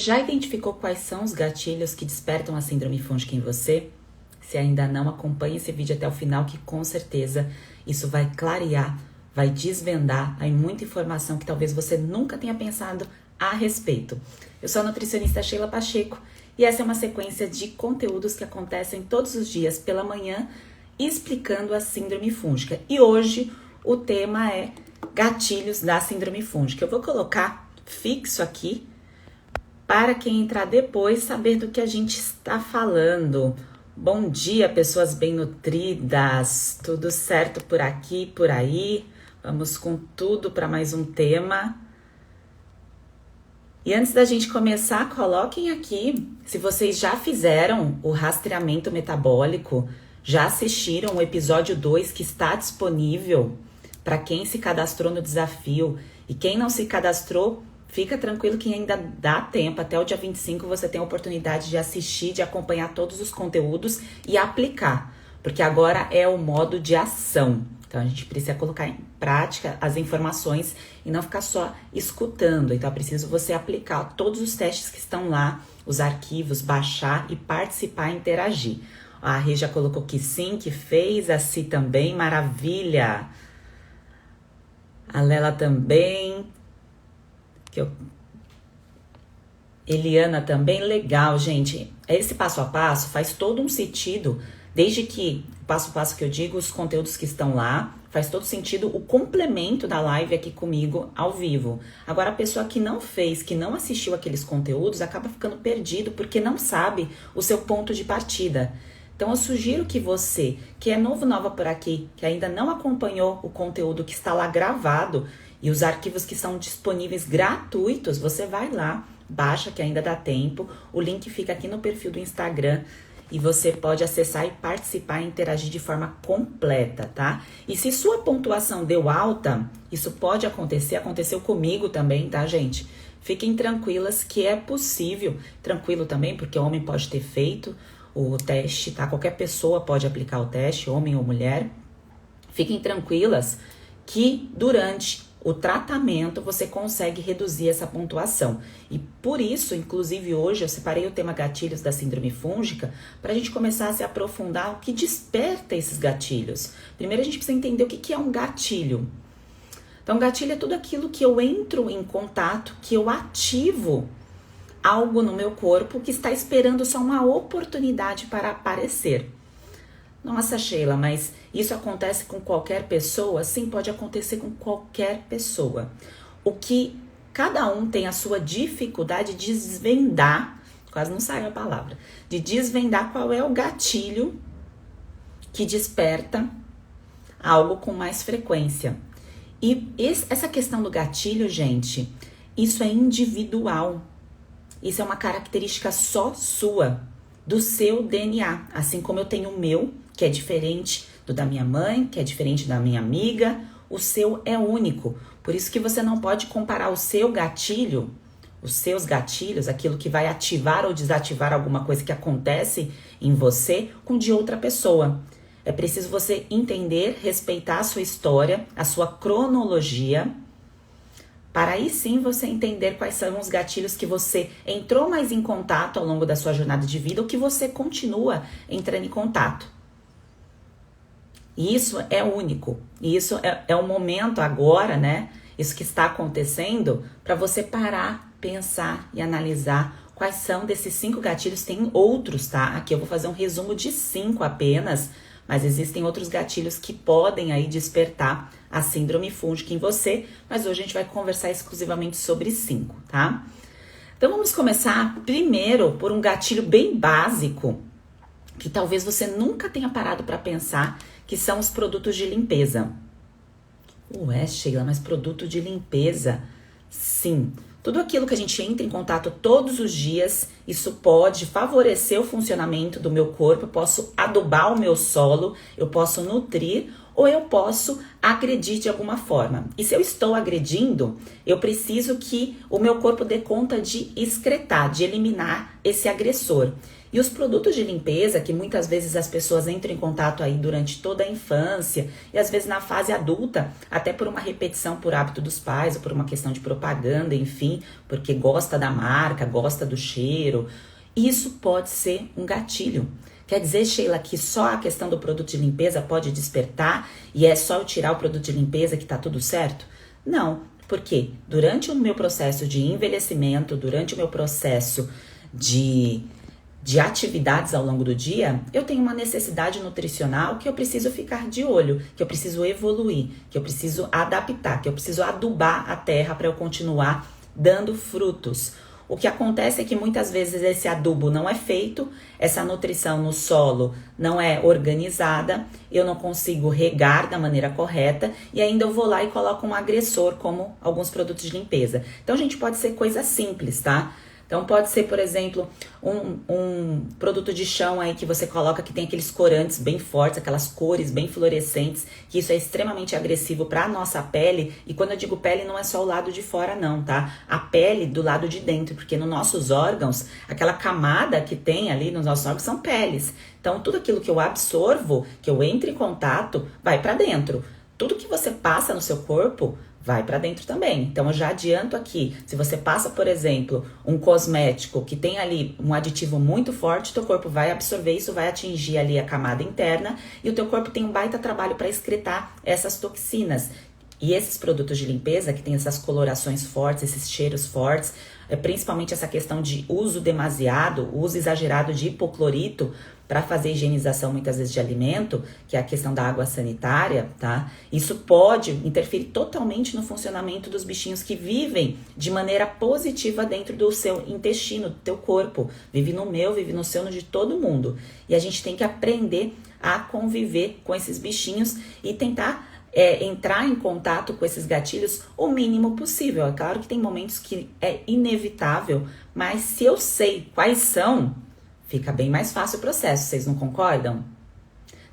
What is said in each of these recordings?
Já identificou quais são os gatilhos que despertam a síndrome fúngica em você? Se ainda não, acompanhe esse vídeo até o final, que com certeza isso vai clarear, vai desvendar aí muita informação que talvez você nunca tenha pensado a respeito. Eu sou a nutricionista Sheila Pacheco e essa é uma sequência de conteúdos que acontecem todos os dias pela manhã explicando a síndrome fúngica. E hoje o tema é gatilhos da síndrome fúngica. Eu vou colocar fixo aqui para quem entrar depois saber do que a gente está falando. Bom dia, pessoas bem nutridas. Tudo certo por aqui, por aí? Vamos com tudo para mais um tema. E antes da gente começar, coloquem aqui se vocês já fizeram o rastreamento metabólico, já assistiram o episódio 2 que está disponível para quem se cadastrou no desafio. E quem não se cadastrou, fica tranquilo que ainda dá tempo, até o dia 25 você tem a oportunidade de assistir, de acompanhar todos os conteúdos e aplicar, porque agora é o modo de ação. Então a gente precisa colocar em prática as informações e não ficar só escutando. Então é preciso você aplicar todos os testes que estão lá, os arquivos, baixar e participar e interagir. A Rê já colocou que sim, que fez, a Si também, maravilha! A Lela também. Eliana também, legal, gente. Esse passo a passo faz todo um sentido, desde que, passo a passo que eu digo, os conteúdos que estão lá, faz todo sentido o complemento da live aqui comigo ao vivo. Agora, a pessoa que não fez, que não assistiu aqueles conteúdos, acaba ficando perdido porque não sabe o seu ponto de partida. Então, eu sugiro que você, que é novo, nova por aqui, que ainda não acompanhou o conteúdo que está lá gravado, e os arquivos que são disponíveis gratuitos, você vai lá, baixa que ainda dá tempo. O link fica aqui no perfil do Instagram e você pode acessar e participar e interagir de forma completa, tá? E se sua pontuação deu alta, isso pode acontecer, aconteceu comigo também, tá, gente? Fiquem tranquilas que é possível, tranquilo também, porque o homem pode ter feito o teste, tá? Qualquer pessoa pode aplicar o teste, homem ou mulher. Fiquem tranquilas que durante o tratamento você consegue reduzir essa pontuação. E por isso, inclusive hoje, eu separei o tema gatilhos da síndrome fúngica para a gente começar a se aprofundar o que desperta esses gatilhos. Primeiro a gente precisa entender o que é um gatilho. Então, gatilho é tudo aquilo que eu entro em contato, que eu ativo algo no meu corpo que está esperando só uma oportunidade para aparecer. Nossa, Sheila, mas isso acontece com qualquer pessoa? Sim, pode acontecer com qualquer pessoa. O que cada um tem a sua dificuldade de desvendar, quase não saiu a palavra, de desvendar qual é o gatilho que desperta algo com mais frequência. E essa questão do gatilho, gente, isso é individual. Isso é uma característica só sua, do seu DNA, assim como eu tenho o meu, que é diferente do da minha mãe, que é diferente da minha amiga, o seu é único. Por isso que você não pode comparar o seu gatilho, os seus gatilhos, aquilo que vai ativar ou desativar alguma coisa que acontece em você, com de outra pessoa. É preciso você entender, respeitar a sua história, a sua cronologia, para aí sim você entender quais são os gatilhos que você entrou mais em contato ao longo da sua jornada de vida ou que você continua entrando em contato. E isso é único. E isso é o momento agora, né? Isso que está acontecendo para você parar, pensar e analisar quais são desses 5 gatilhos. Tem outros, tá? Aqui eu vou fazer um resumo de 5 apenas, mas existem outros gatilhos que podem aí despertar a síndrome fúngica em você, mas hoje a gente vai conversar exclusivamente sobre 5, tá? Então vamos começar primeiro por um gatilho bem básico, que talvez você nunca tenha parado para pensar, que são os produtos de limpeza. Ué, Sheila, mas produto de limpeza? Sim. Tudo aquilo que a gente entra em contato todos os dias, isso pode favorecer o funcionamento do meu corpo, eu posso adubar o meu solo, eu posso nutrir ou eu posso agredir de alguma forma. E se eu estou agredindo, eu preciso que o meu corpo dê conta de excretar, de eliminar esse agressor. E os produtos de limpeza, que muitas vezes as pessoas entram em contato aí durante toda a infância e às vezes na fase adulta, até por uma repetição por hábito dos pais ou por uma questão de propaganda, enfim, porque gosta da marca, gosta do cheiro, isso pode ser um gatilho. Quer dizer, Sheila, que só a questão do produto de limpeza pode despertar e é só eu tirar o produto de limpeza que tá tudo certo? Não, porque durante o meu processo de envelhecimento, durante o meu processo de atividades ao longo do dia, eu tenho uma necessidade nutricional que eu preciso ficar de olho, que eu preciso evoluir, que eu preciso adaptar, que eu preciso adubar a terra para eu continuar dando frutos. O que acontece é que muitas vezes esse adubo não é feito, essa nutrição no solo não é organizada, eu não consigo regar da maneira correta e ainda eu vou lá e coloco um agressor como alguns produtos de limpeza. Então, gente, pode ser coisa simples, tá? Então pode ser, por exemplo, um produto de chão aí que você coloca que tem aqueles corantes bem fortes, aquelas cores bem fluorescentes, que isso é extremamente agressivo para a nossa pele. E quando eu digo pele, não é só o lado de fora não, tá? A pele do lado de dentro, porque nos nossos órgãos, aquela camada que tem ali nos nossos órgãos são peles. Então tudo aquilo que eu absorvo, que eu entro em contato, vai para dentro. Tudo que você passa no seu corpo vai para dentro também. Então eu já adianto aqui, se você passa, por exemplo, um cosmético que tem ali um aditivo muito forte, teu corpo vai absorver isso, vai atingir ali a camada interna e o teu corpo tem um baita trabalho para excretar essas toxinas. E esses produtos de limpeza que tem essas colorações fortes, esses cheiros fortes, principalmente essa questão de uso demasiado, uso exagerado de hipoclorito para fazer higienização muitas vezes de alimento, que é a questão da água sanitária, tá? Isso pode interferir totalmente no funcionamento dos bichinhos que vivem de maneira positiva dentro do seu intestino, do teu corpo. Vive no meu, vive no seu, no de todo mundo. E a gente tem que aprender a conviver com esses bichinhos e tentar entrar em contato com esses gatilhos o mínimo possível. É claro que tem momentos que é inevitável, mas se eu sei quais são, fica bem mais fácil o processo, vocês não concordam?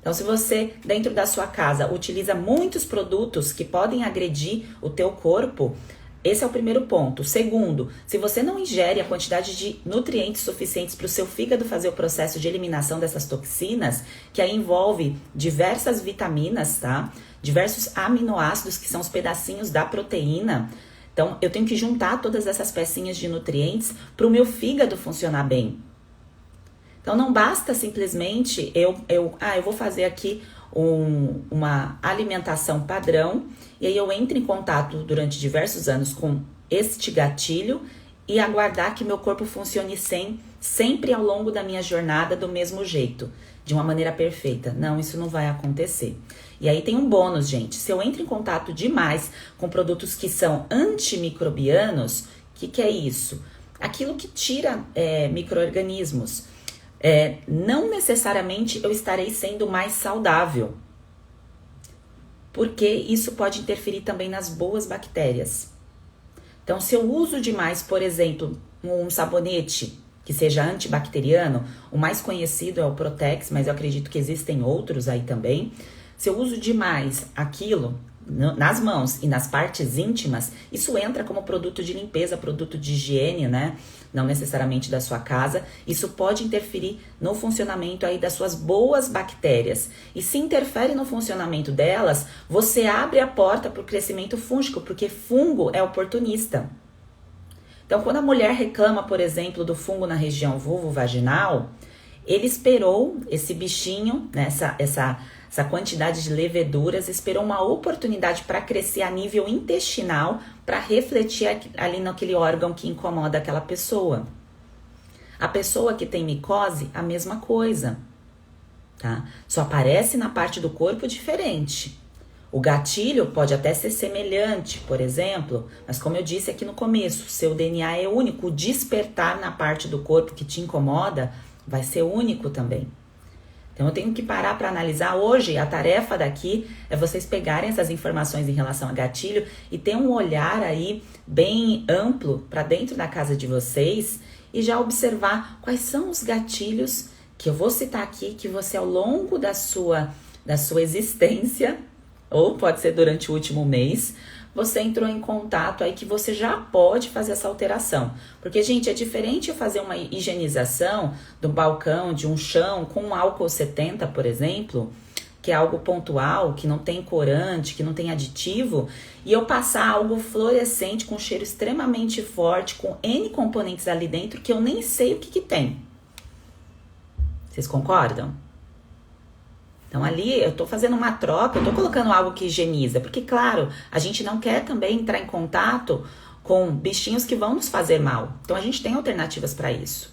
Então, se você, dentro da sua casa, utiliza muitos produtos que podem agredir o teu corpo, esse é o primeiro ponto. Segundo, se você não ingere a quantidade de nutrientes suficientes para o seu fígado fazer o processo de eliminação dessas toxinas, que aí envolve diversas vitaminas, tá? Diversos aminoácidos, que são os pedacinhos da proteína. Então, eu tenho que juntar todas essas pecinhas de nutrientes para o meu fígado funcionar bem. Então, não basta simplesmente eu vou fazer aqui uma alimentação padrão e aí eu entro em contato durante diversos anos com este gatilho e aguardar que meu corpo funcione sempre ao longo da minha jornada do mesmo jeito, de uma maneira perfeita. Não, isso não vai acontecer. E aí tem um bônus, gente. Se eu entro em contato demais com produtos que são antimicrobianos, o que é isso? Aquilo que tira micro-organismos. Não necessariamente eu estarei sendo mais saudável, porque isso pode interferir também nas boas bactérias. Então, se eu uso demais, por exemplo, um sabonete que seja antibacteriano, o mais conhecido é o Protex, mas eu acredito que existem outros aí também. Se eu uso demais aquilo nas mãos e nas partes íntimas, isso entra como produto de limpeza, produto de higiene, né? Não necessariamente da sua casa. Isso pode interferir no funcionamento aí das suas boas bactérias. E se interfere no funcionamento delas, você abre a porta para o crescimento fúngico, porque fungo é oportunista. Então, quando a mulher reclama, por exemplo, do fungo na região vulvo-vaginal, ele esperou esse bichinho, né, essa quantidade de leveduras, esperou uma oportunidade para crescer a nível intestinal, para refletir ali naquele órgão que incomoda aquela pessoa. A pessoa que tem micose, a mesma coisa, tá? Só aparece na parte do corpo diferente. O gatilho pode até ser semelhante, por exemplo, mas como eu disse aqui no começo, seu DNA é único, o despertar na parte do corpo que te incomoda vai ser único também. Então eu tenho que parar para analisar. Hoje a tarefa daqui é vocês pegarem essas informações em relação a gatilho e ter um olhar aí bem amplo para dentro da casa de vocês e já observar quais são os gatilhos que eu vou citar aqui, que você ao longo da sua existência, ou pode ser durante o último mês, você entrou em contato aí que você já pode fazer essa alteração. Porque, gente, é diferente eu fazer uma higienização de um balcão, de um chão, com um álcool 70, por exemplo, que é algo pontual, que não tem corante, que não tem aditivo, e eu passar algo fluorescente com cheiro extremamente forte, com N componentes ali dentro, que eu nem sei o que tem. Vocês concordam? Então ali eu tô fazendo uma troca, eu tô colocando algo que higieniza, porque claro, a gente não quer também entrar em contato com bichinhos que vão nos fazer mal. Então a gente tem alternativas para isso.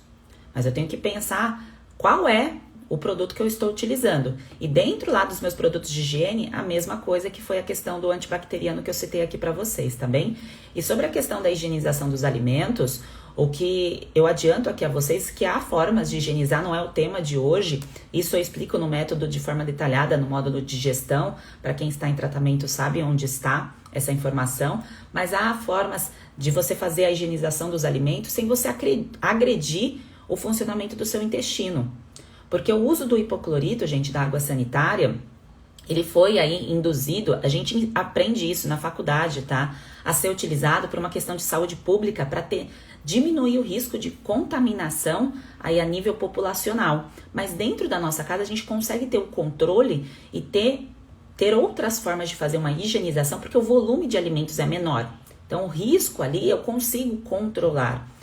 Mas eu tenho que pensar qual é o produto que eu estou utilizando. E dentro lá dos meus produtos de higiene, a mesma coisa que foi a questão do antibacteriano que eu citei aqui para vocês, tá bem? E sobre a questão da higienização dos alimentos, o que eu adianto aqui a vocês que há formas de higienizar, não é o tema de hoje. Isso eu explico no método de forma detalhada, no módulo de gestão. Para quem está em tratamento sabe onde está essa informação. Mas há formas de você fazer a higienização dos alimentos sem você agredir o funcionamento do seu intestino. Porque o uso do hipoclorito, gente, da água sanitária, ele foi aí induzido, a gente aprende isso na faculdade, tá? A ser utilizado por uma questão de saúde pública para diminuir o risco de contaminação aí a nível populacional. Mas dentro da nossa casa a gente consegue ter o controle e ter outras formas de fazer uma higienização, porque o volume de alimentos é menor. Então o risco ali eu consigo controlar.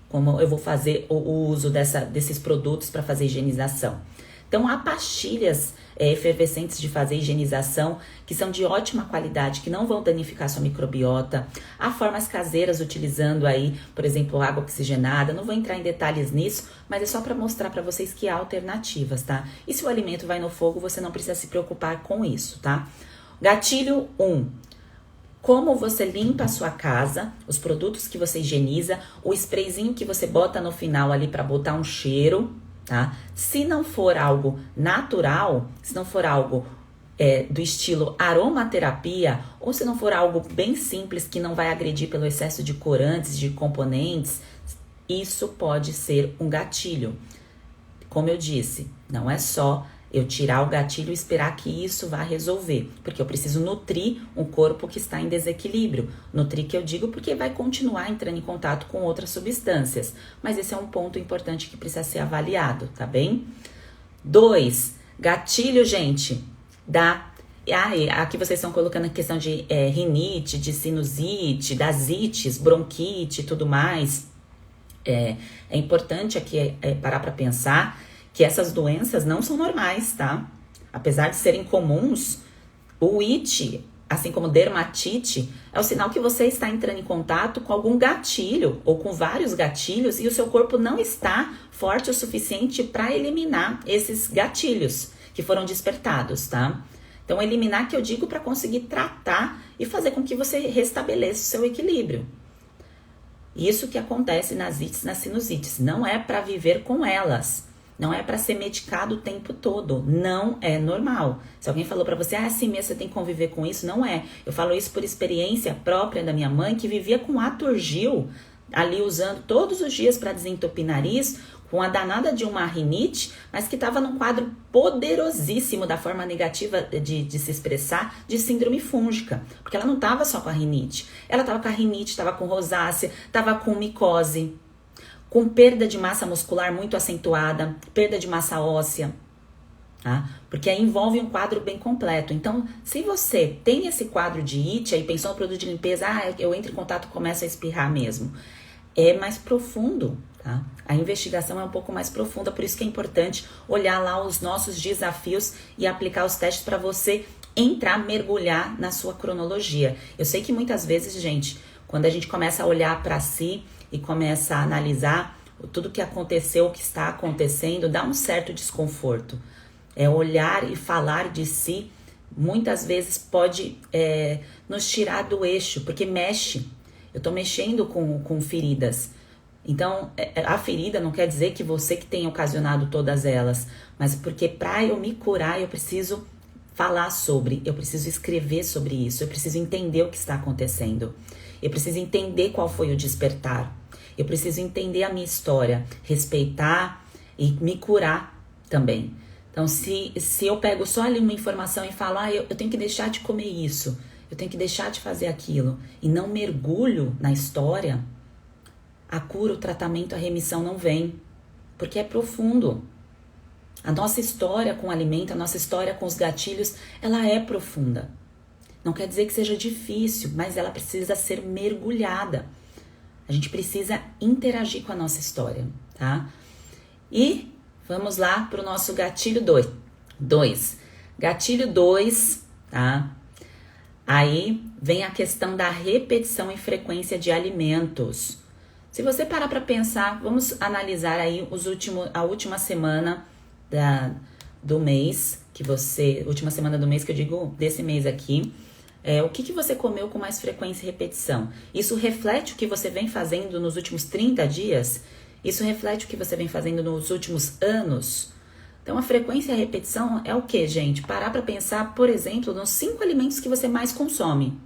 Como eu vou fazer o uso desses produtos para fazer higienização. Então, há pastilhas efervescentes de fazer higienização que são de ótima qualidade, que não vão danificar sua microbiota. Há formas caseiras utilizando aí, por exemplo, água oxigenada. Não vou entrar em detalhes nisso, mas é só para mostrar para vocês que há alternativas, tá? E se o alimento vai no fogo, você não precisa se preocupar com isso, tá? Gatilho 1. Como você limpa a sua casa, os produtos que você higieniza, o sprayzinho que você bota no final ali para botar um cheiro, tá? Se não for algo natural, se não for algo do estilo aromaterapia, ou se não for algo bem simples que não vai agredir pelo excesso de corantes, de componentes, isso pode ser um gatilho. Como eu disse, não é só eu tirar o gatilho e esperar que isso vá resolver. Porque eu preciso nutrir um corpo que está em desequilíbrio. Nutrir que eu digo porque vai continuar entrando em contato com outras substâncias. Mas esse é um ponto importante que precisa ser avaliado, tá bem? 2. Gatilho, gente, aqui vocês estão colocando a questão de rinite, de sinusite, das ites, bronquite e tudo mais. É importante aqui parar para pensar que essas doenças não são normais, tá? Apesar de serem comuns, o it, assim como dermatite, é o sinal que você está entrando em contato com algum gatilho ou com vários gatilhos e o seu corpo não está forte o suficiente para eliminar esses gatilhos que foram despertados, tá? Então, eliminar que eu digo para conseguir tratar e fazer com que você restabeleça o seu equilíbrio. Isso que acontece nas ites, nas sinusites, não é para viver com elas. Não é para ser medicado o tempo todo. Não é normal. Se alguém falou para você, assim mesmo você tem que conviver com isso, não é. Eu falo isso por experiência própria da minha mãe, que vivia com Atorgil, ali usando todos os dias para desentupir nariz, com a danada de uma rinite, mas que estava num quadro poderosíssimo da forma negativa de se expressar, de síndrome fúngica. Porque ela não estava só com a rinite. Ela estava com a rinite, estava com rosácea, estava com micose, com perda de massa muscular muito acentuada, perda de massa óssea, tá? Porque aí envolve um quadro bem completo. Então, se você tem esse quadro de it, aí pensou no produto de limpeza, eu entro em contato e começo a espirrar mesmo. É mais profundo, tá? A investigação é um pouco mais profunda, por isso que é importante olhar lá os nossos desafios e aplicar os testes para você entrar, mergulhar na sua cronologia. Eu sei que muitas vezes, gente, quando a gente começa a olhar para si, e começa a analisar tudo que aconteceu, o que está acontecendo, dá um certo desconforto. Olhar e falar de si, muitas vezes pode nos tirar do eixo, porque mexe. Eu estou mexendo com feridas. Então, a ferida não quer dizer que você que tenha ocasionado todas elas, mas porque para eu me curar, eu preciso falar sobre, eu preciso escrever sobre isso, eu preciso entender o que está acontecendo. Eu preciso entender qual foi o despertar. Eu preciso entender a minha história, respeitar e me curar também. Então, se eu pego só ali uma informação e falo, eu tenho que deixar de comer isso, eu tenho que deixar de fazer aquilo, e não mergulho na história, a cura, o tratamento, a remissão não vem, porque é profundo. A nossa história com o alimento, a nossa história com os gatilhos, ela é profunda. Não quer dizer que seja difícil, mas ela precisa ser mergulhada. A gente precisa interagir com a nossa história, tá? E vamos lá para o nosso gatilho 2. Gatilho 2, tá? Aí vem a questão da repetição e frequência de alimentos. Se você parar para pensar, vamos analisar aí a última semana do mês, última semana do mês que eu digo desse mês aqui. O que você comeu com mais frequência e repetição? Isso reflete o que você vem fazendo nos últimos 30 dias? Isso reflete o que você vem fazendo nos últimos anos? Então, a frequência e a repetição é o que, gente? Parar para pensar, por exemplo, nos 5 alimentos que você mais consome.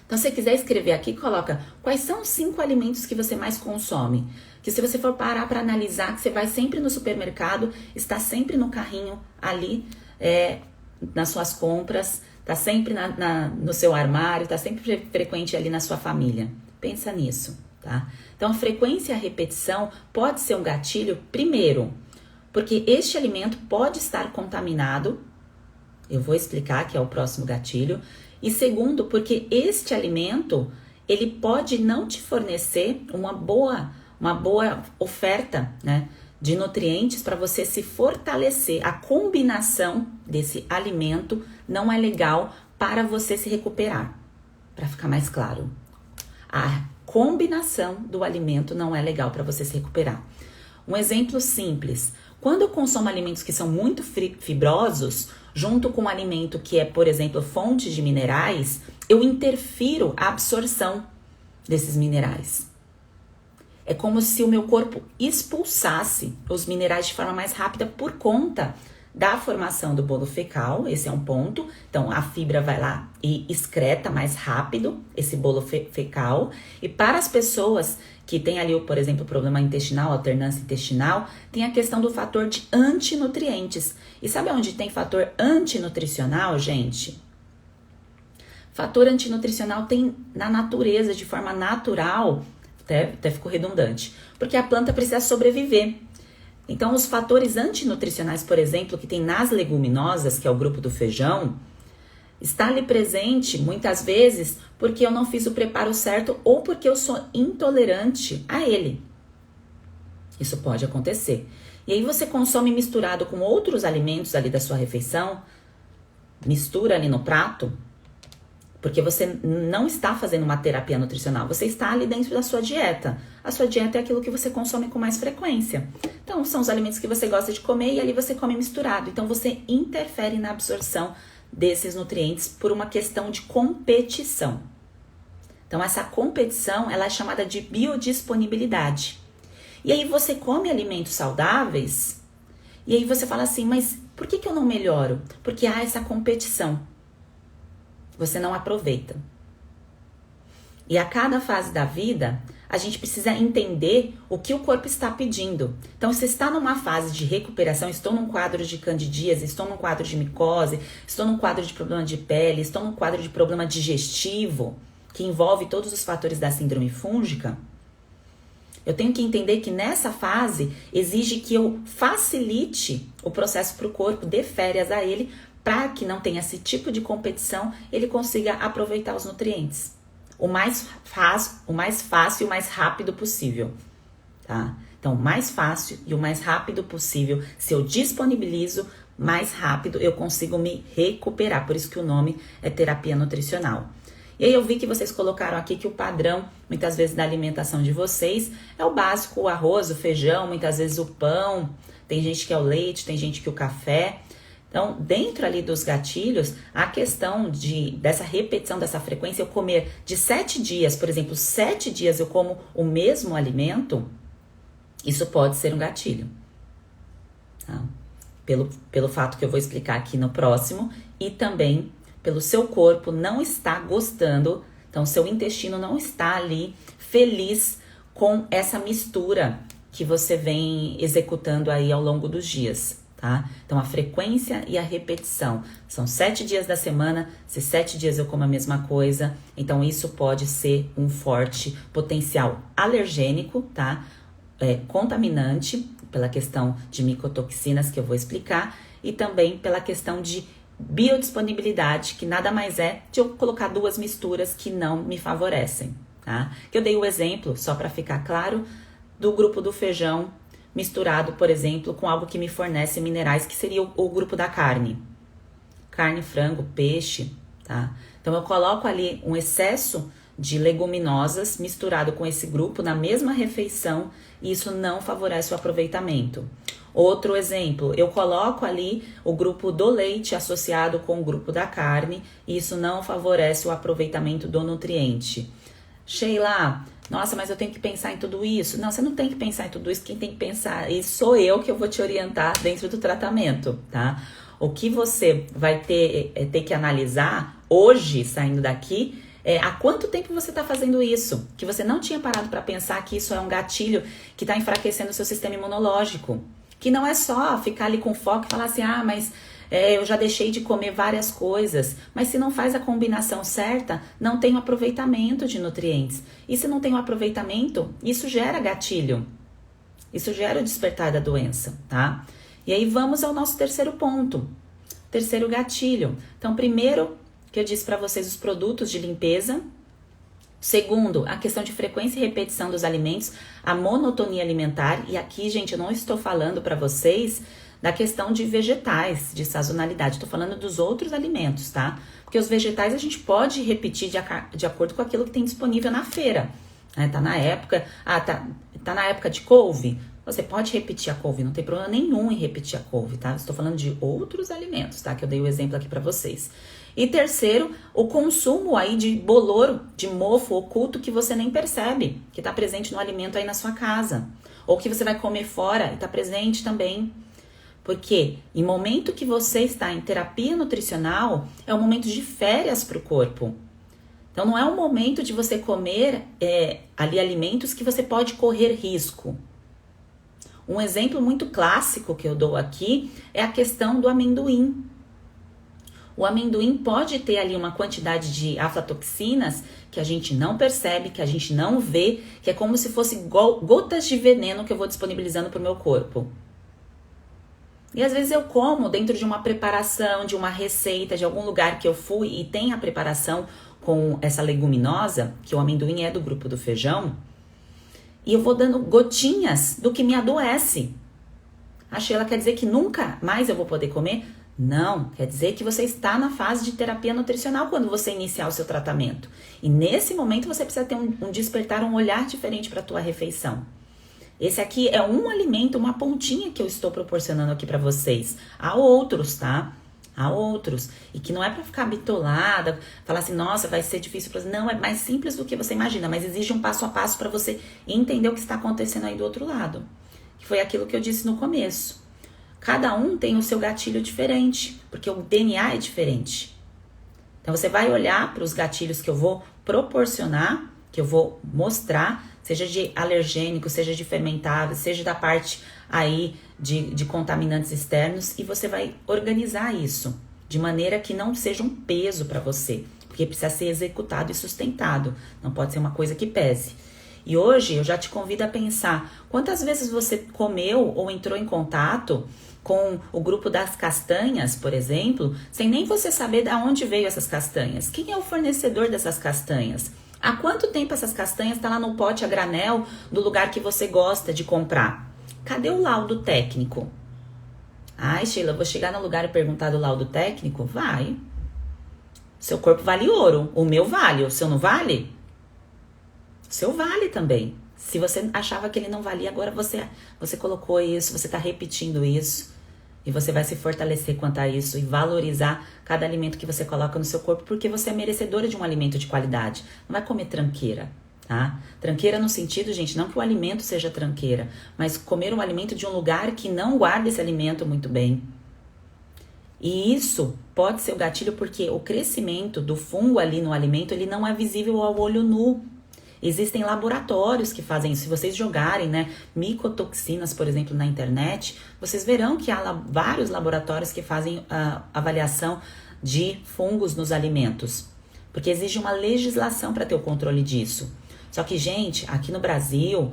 Então, se você quiser escrever aqui, coloca quais são os 5 alimentos que você mais consome. Que se você for parar para analisar, que você vai sempre no supermercado, está sempre no carrinho ali, nas suas compras, está sempre no seu armário, está sempre frequente ali na sua família. Pensa nisso, tá? Então, a frequência e a repetição pode ser um gatilho, primeiro, porque este alimento pode estar contaminado. Eu vou explicar, que é o próximo gatilho. E segundo, porque este alimento, ele pode não te fornecer uma boa oferta, né, de nutrientes para você se fortalecer. A combinação desse alimento não é legal para você se recuperar. Para ficar mais claro, a combinação do alimento não é legal para você se recuperar. Um exemplo simples: quando eu consumo alimentos que são muito fibrosos, junto com um alimento que é, por exemplo, fonte de minerais, eu interfiro a absorção desses minerais. É como se o meu corpo expulsasse os minerais de forma mais rápida por conta da formação do bolo fecal. Esse é um ponto. Então, a fibra vai lá e excreta mais rápido esse bolo fecal. E para as pessoas que têm ali, por exemplo, problema intestinal, alternância intestinal, tem a questão do fator de antinutrientes. E sabe onde tem fator antinutricional, gente? Fator antinutricional tem na natureza, de forma natural, até ficou redundante, porque a planta precisa sobreviver. Então, os fatores antinutricionais, por exemplo, que tem nas leguminosas, que é o grupo do feijão, está ali presente muitas vezes porque eu não fiz o preparo certo ou porque eu sou intolerante a ele. Isso pode acontecer. E aí você consome misturado com outros alimentos ali da sua refeição, mistura ali no prato, porque você não está fazendo uma terapia nutricional, você está ali dentro da sua dieta. A sua dieta é aquilo que você consome com mais frequência. Então, são os alimentos que você gosta de comer e ali você come misturado. Então, você interfere na absorção desses nutrientes por uma questão de competição. Então, essa competição, ela é chamada de biodisponibilidade. E aí, você come alimentos saudáveis e aí você fala assim, mas por que eu não melhoro? Porque há essa competição. Você não aproveita. E a cada fase da vida, a gente precisa entender o que o corpo está pedindo. Então, se está numa fase de recuperação, estou num quadro de candidíase, estou num quadro de micose, estou num quadro de problema de pele, estou num quadro de problema digestivo, que envolve todos os fatores da síndrome fúngica, eu tenho que entender que nessa fase exige que eu facilite o processo para o corpo, dê férias a ele, para que não tenha esse tipo de competição, ele consiga aproveitar os nutrientes. O mais fácil e o mais rápido possível, tá? Então, o mais fácil e o mais rápido possível, se eu disponibilizo, mais rápido eu consigo me recuperar. Por isso que o nome é terapia nutricional. E aí eu vi que vocês colocaram aqui que o padrão, muitas vezes, da alimentação de vocês é o básico, o arroz, o feijão, muitas vezes o pão, tem gente que é o leite, tem gente que é o café. Então, dentro ali dos gatilhos, a questão dessa repetição, dessa frequência, eu comer de 7 dias, por exemplo, 7 dias eu como o mesmo alimento, isso pode ser um gatilho. Tá? Pelo fato que eu vou explicar aqui no próximo e também pelo seu corpo não estar gostando, então seu intestino não está ali feliz com essa mistura que você vem executando aí ao longo dos dias. tá? Então, a frequência e a repetição. São 7 dias da semana, se 7 dias eu como a mesma coisa, então isso pode ser um forte potencial alergênico, tá? Contaminante, pela questão de micotoxinas que eu vou explicar, e também pela questão de biodisponibilidade, que nada mais é de eu colocar duas misturas que não me favorecem, tá? Que eu dei o exemplo, só para ficar claro, do grupo do feijão misturado, por exemplo, com algo que me fornece minerais, que seria o grupo da carne. Carne, frango, peixe, tá? Então, eu coloco ali um excesso de leguminosas misturado com esse grupo na mesma refeição e isso não favorece o aproveitamento. Outro exemplo, eu coloco ali o grupo do leite associado com o grupo da carne e isso não favorece o aproveitamento do nutriente. Sheila, nossa, mas eu tenho que pensar em tudo isso. Não, você não tem que pensar em tudo isso. Quem tem que pensar isso sou eu, que eu vou te orientar dentro do tratamento, tá? O que você vai ter que analisar hoje, saindo daqui, há quanto tempo você está fazendo isso? Que você não tinha parado para pensar que isso é um gatilho que está enfraquecendo o seu sistema imunológico. Que não é só ficar ali com foco e falar assim, mas eu já deixei de comer várias coisas, mas se não faz a combinação certa, não tem o aproveitamento de nutrientes. E se não tem o aproveitamento, isso gera gatilho. Isso gera o despertar da doença, tá? E aí vamos ao nosso terceiro ponto. Terceiro gatilho. Então, primeiro, que eu disse para vocês, os produtos de limpeza. Segundo, a questão de frequência e repetição dos alimentos, a monotonia alimentar. E aqui, gente, eu não estou falando para vocês da questão de vegetais, de sazonalidade. Estou falando dos outros alimentos, tá? Porque os vegetais a gente pode repetir de acordo com aquilo que tem disponível na feira. Tá na época, tá na época de couve. Você pode repetir a couve, não tem problema nenhum em repetir a couve, tá? Estou falando de outros alimentos, tá? Que eu dei o exemplo aqui para vocês. E terceiro, o consumo aí de bolor, de mofo oculto que você nem percebe, que está presente no alimento aí na sua casa. Ou que você vai comer fora e está presente também. Porque em momento que você está em terapia nutricional, é um momento de férias para o corpo. Então não é um momento de você comer ali alimentos que você pode correr risco. Um exemplo muito clássico que eu dou aqui é a questão do amendoim. O amendoim pode ter ali uma quantidade de aflatoxinas que a gente não percebe, que a gente não vê, que é como se fosse gotas de veneno que eu vou disponibilizando para o meu corpo. E às vezes eu como dentro de uma preparação, de uma receita, de algum lugar que eu fui e tem a preparação com essa leguminosa, que o amendoim é do grupo do feijão, e eu vou dando gotinhas do que me adoece. A Sheila quer dizer que nunca mais eu vou poder comer? Não, quer dizer que você está na fase de terapia nutricional quando você iniciar o seu tratamento. E nesse momento você precisa ter um despertar, um olhar diferente para a tua refeição. Esse aqui é um alimento, uma pontinha que eu estou proporcionando aqui para vocês. Há outros, tá? Há outros. E que não é para ficar bitolada, falar assim, nossa, vai ser difícil para você. Não, é mais simples do que você imagina, mas exige um passo a passo para você entender o que está acontecendo aí do outro lado. Que foi aquilo que eu disse no começo. Cada um tem o seu gatilho diferente, porque o DNA é diferente. Então você vai olhar para os gatilhos que eu vou proporcionar, que eu vou mostrar, seja de alergênico, seja de fermentável, seja da parte aí de contaminantes externos, e você vai organizar isso de maneira que não seja um peso para você, porque precisa ser executado e sustentado, não pode ser uma coisa que pese. E hoje eu já te convido a pensar quantas vezes você comeu ou entrou em contato com o grupo das castanhas, por exemplo, sem nem você saber de onde veio essas castanhas. Quem é o fornecedor dessas castanhas? Há quanto tempo essas castanhas estão lá no pote a granel do lugar que você gosta de comprar? Cadê o laudo técnico? Ai, Sheila, eu vou chegar no lugar e perguntar do laudo técnico? Vai. Seu corpo vale ouro. O meu vale. O seu não vale? O seu vale também. Se você achava que ele não valia, agora você colocou isso, você está repetindo isso. E você vai se fortalecer quanto a isso e valorizar cada alimento que você coloca no seu corpo, porque você é merecedora de um alimento de qualidade. Não vai comer tranqueira, tá? Tranqueira no sentido, gente, não que o alimento seja tranqueira, mas comer um alimento de um lugar que não guarda esse alimento muito bem. E isso pode ser o gatilho porque o crescimento do fungo ali no alimento, ele não é visível ao olho nu. Existem laboratórios que fazem isso. Se vocês jogarem, né, micotoxinas, por exemplo, na internet, vocês verão que há vários laboratórios que fazem a avaliação de fungos nos alimentos. Porque exige uma legislação para ter o controle disso. Só que, gente, aqui no Brasil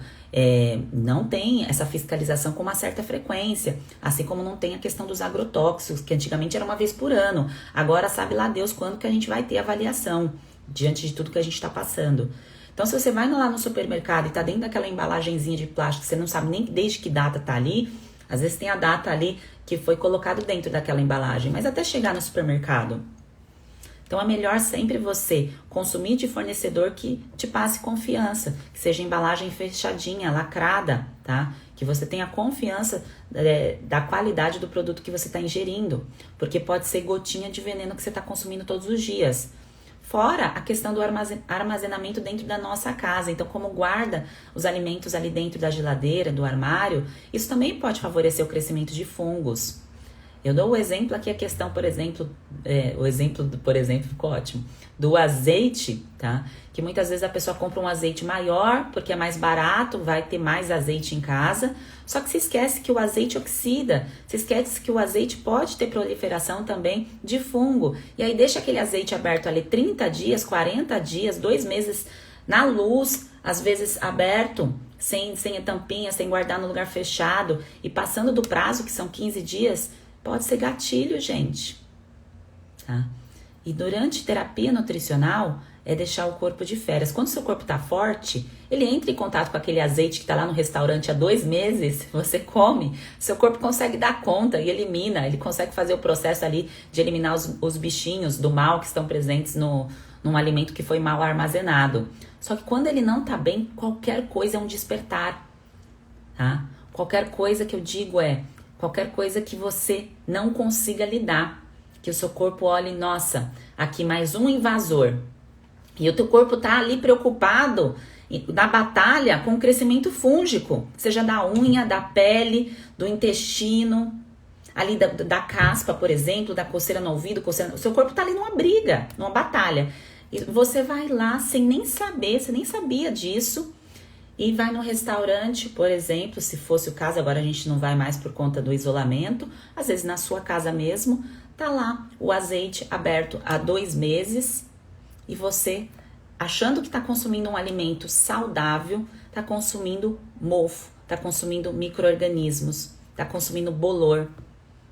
não tem essa fiscalização com uma certa frequência. Assim como não tem a questão dos agrotóxicos, que antigamente era uma vez por ano. Agora sabe lá Deus quando que a gente vai ter avaliação, diante de tudo que a gente está passando. Então, se você vai lá no supermercado e tá dentro daquela embalagenzinha de plástico, você não sabe nem desde que data tá ali, às vezes tem a data ali que foi colocado dentro daquela embalagem, mas até chegar no supermercado. Então, é melhor sempre você consumir de fornecedor que te passe confiança, que seja embalagem fechadinha, lacrada, tá? Que você tenha confiança da qualidade do produto que você está ingerindo, porque pode ser gotinha de veneno que você está consumindo todos os dias. Fora a questão do armazenamento dentro da nossa casa. Então, como guarda os alimentos ali dentro da geladeira, do armário, isso também pode favorecer o crescimento de fungos. Eu dou o exemplo aqui, a questão, por exemplo, por exemplo, ficou ótimo, do azeite, tá? Que muitas vezes a pessoa compra um azeite maior, porque é mais barato, vai ter mais azeite em casa, só que se esquece que o azeite oxida, se esquece que o azeite pode ter proliferação também de fungo, e aí deixa aquele azeite aberto ali 30 dias, 40 dias, 2 meses na luz, às vezes aberto, sem a tampinha, sem guardar no lugar fechado, e passando do prazo, que são 15 dias, pode ser gatilho, gente, tá? E durante terapia nutricional é deixar o corpo de férias. Quando o seu corpo tá forte, ele entra em contato com aquele azeite que tá lá no restaurante há 2 meses, você come, seu corpo consegue dar conta e elimina, ele consegue fazer o processo ali de eliminar os bichinhos do mal que estão presentes num alimento que foi mal armazenado. Só que quando ele não tá bem, qualquer coisa é um despertar, tá? Qualquer coisa que eu digo qualquer coisa que você não consiga lidar, que o seu corpo olhe, nossa, aqui mais um invasor. E o teu corpo tá ali preocupado na batalha com o crescimento fúngico, seja da unha, da pele, do intestino, ali da caspa, por exemplo, da coceira no ouvido, o seu corpo tá ali numa briga, numa batalha. E você vai lá sem nem saber, você nem sabia disso, e vai no restaurante, por exemplo, se fosse o caso, agora a gente não vai mais por conta do isolamento, às vezes na sua casa mesmo, tá lá o azeite aberto há 2 meses e você, achando que tá consumindo um alimento saudável, tá consumindo mofo, tá consumindo micro-organismos, tá consumindo bolor,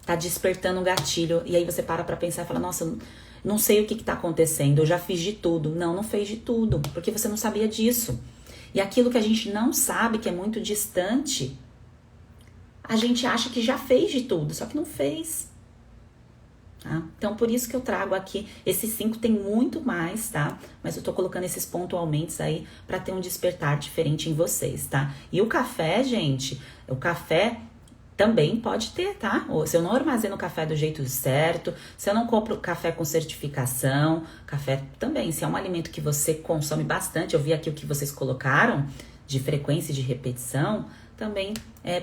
tá despertando um gatilho, e aí você para pra pensar e fala, nossa, não sei o que tá acontecendo, eu já fiz de tudo. Não fez de tudo, porque você não sabia disso. E aquilo que a gente não sabe, que é muito distante, a gente acha que já fez de tudo, só que não fez. Tá? Então, por isso que eu trago aqui, esses 5 tem muito mais, tá? Mas eu tô colocando esses pontualmente aí pra ter um despertar diferente em vocês, tá? E o café, gente, o café também pode ter, tá? Ou se eu não armazeno o café do jeito certo, se eu não compro café com certificação, café também, se é um alimento que você consome bastante, eu vi aqui o que vocês colocaram, de frequência e de repetição, também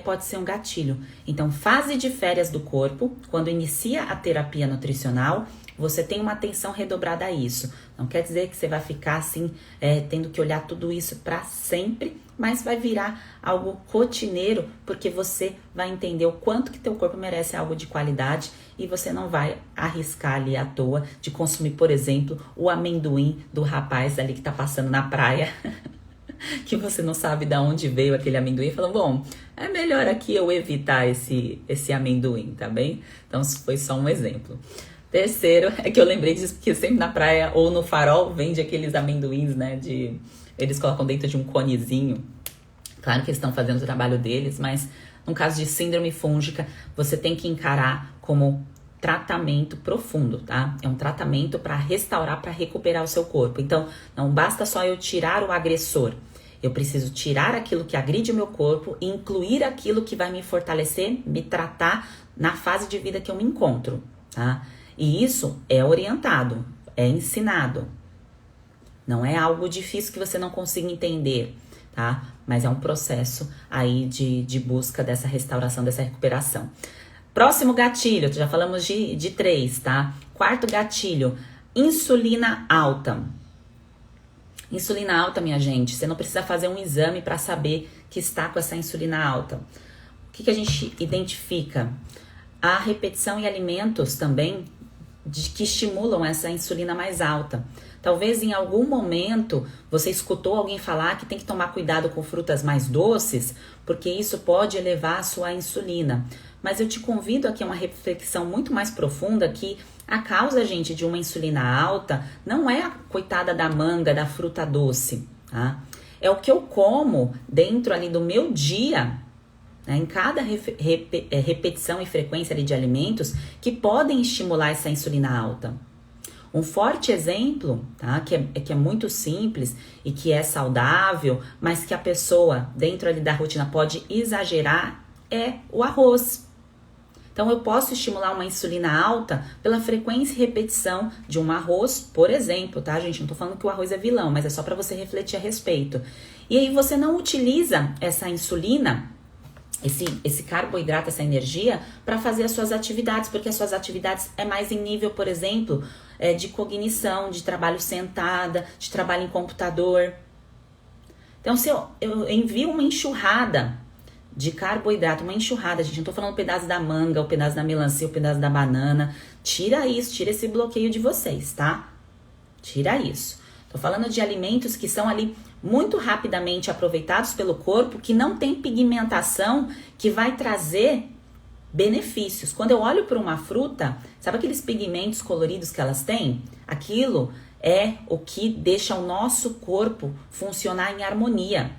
pode ser um gatilho. Então, fase de férias do corpo, quando inicia a terapia nutricional, você tem uma atenção redobrada a isso. Não quer dizer que você vai ficar assim, tendo que olhar tudo isso para sempre, mas vai virar algo rotineiro, porque você vai entender o quanto que teu corpo merece algo de qualidade e você não vai arriscar ali à toa de consumir, por exemplo, o amendoim do rapaz ali que tá passando na praia, que você não sabe de onde veio aquele amendoim, e falou, bom, é melhor aqui eu evitar esse amendoim, tá bem? Então, isso foi só um exemplo. Terceiro, é que eu lembrei disso porque sempre na praia ou no farol vende aqueles amendoins, né, eles colocam dentro de um conezinho. Claro que eles estão fazendo o trabalho deles, mas no caso de síndrome fúngica, você tem que encarar como tratamento profundo, tá? É um tratamento para restaurar, para recuperar o seu corpo. Então, não basta só eu tirar o agressor. Eu preciso tirar aquilo que agride o meu corpo e incluir aquilo que vai me fortalecer, me tratar na fase de vida que eu me encontro, tá? E isso é orientado, é ensinado. Não é algo difícil que você não consiga entender, tá? Mas é um processo aí de busca dessa restauração, dessa recuperação. Próximo gatilho, já falamos de 3, tá? 4º gatilho, insulina alta. Insulina alta, minha gente, você não precisa fazer um exame para saber que está com essa insulina alta. O que a gente identifica? A repetição e alimentos também que estimulam essa insulina mais alta. Talvez em algum momento você escutou alguém falar que tem que tomar cuidado com frutas mais doces, porque isso pode elevar a sua insulina. Mas eu te convido aqui a uma reflexão muito mais profunda, que a causa, gente, de uma insulina alta não é a coitada da manga, da fruta doce, tá? É o que eu como dentro ali do meu dia, né, em cada repetição e frequência ali de alimentos que podem estimular essa insulina alta. Um forte exemplo, tá, que é muito simples e que é saudável, mas que a pessoa dentro ali da rotina pode exagerar, é o arroz. Então, eu posso estimular uma insulina alta pela frequência e repetição de um arroz, por exemplo, tá, gente? Não tô falando que o arroz é vilão, mas é só para você refletir a respeito. E aí, você não utiliza essa insulina, esse carboidrato, essa energia, para fazer as suas atividades, porque as suas atividades é mais em nível, por exemplo, de cognição, de trabalho sentada, de trabalho em computador. Então, se eu envio uma enxurrada de carboidrato, uma enxurrada, gente, não tô falando um pedaço da manga, o pedaço da melancia, o pedaço da banana, tira isso, tira esse bloqueio de vocês, tá? Tira isso. Tô falando de alimentos que são ali muito rapidamente aproveitados pelo corpo, que não tem pigmentação, que vai trazer benefícios. Quando eu olho para uma fruta, sabe aqueles pigmentos coloridos que elas têm? Aquilo é o que deixa o nosso corpo funcionar em harmonia.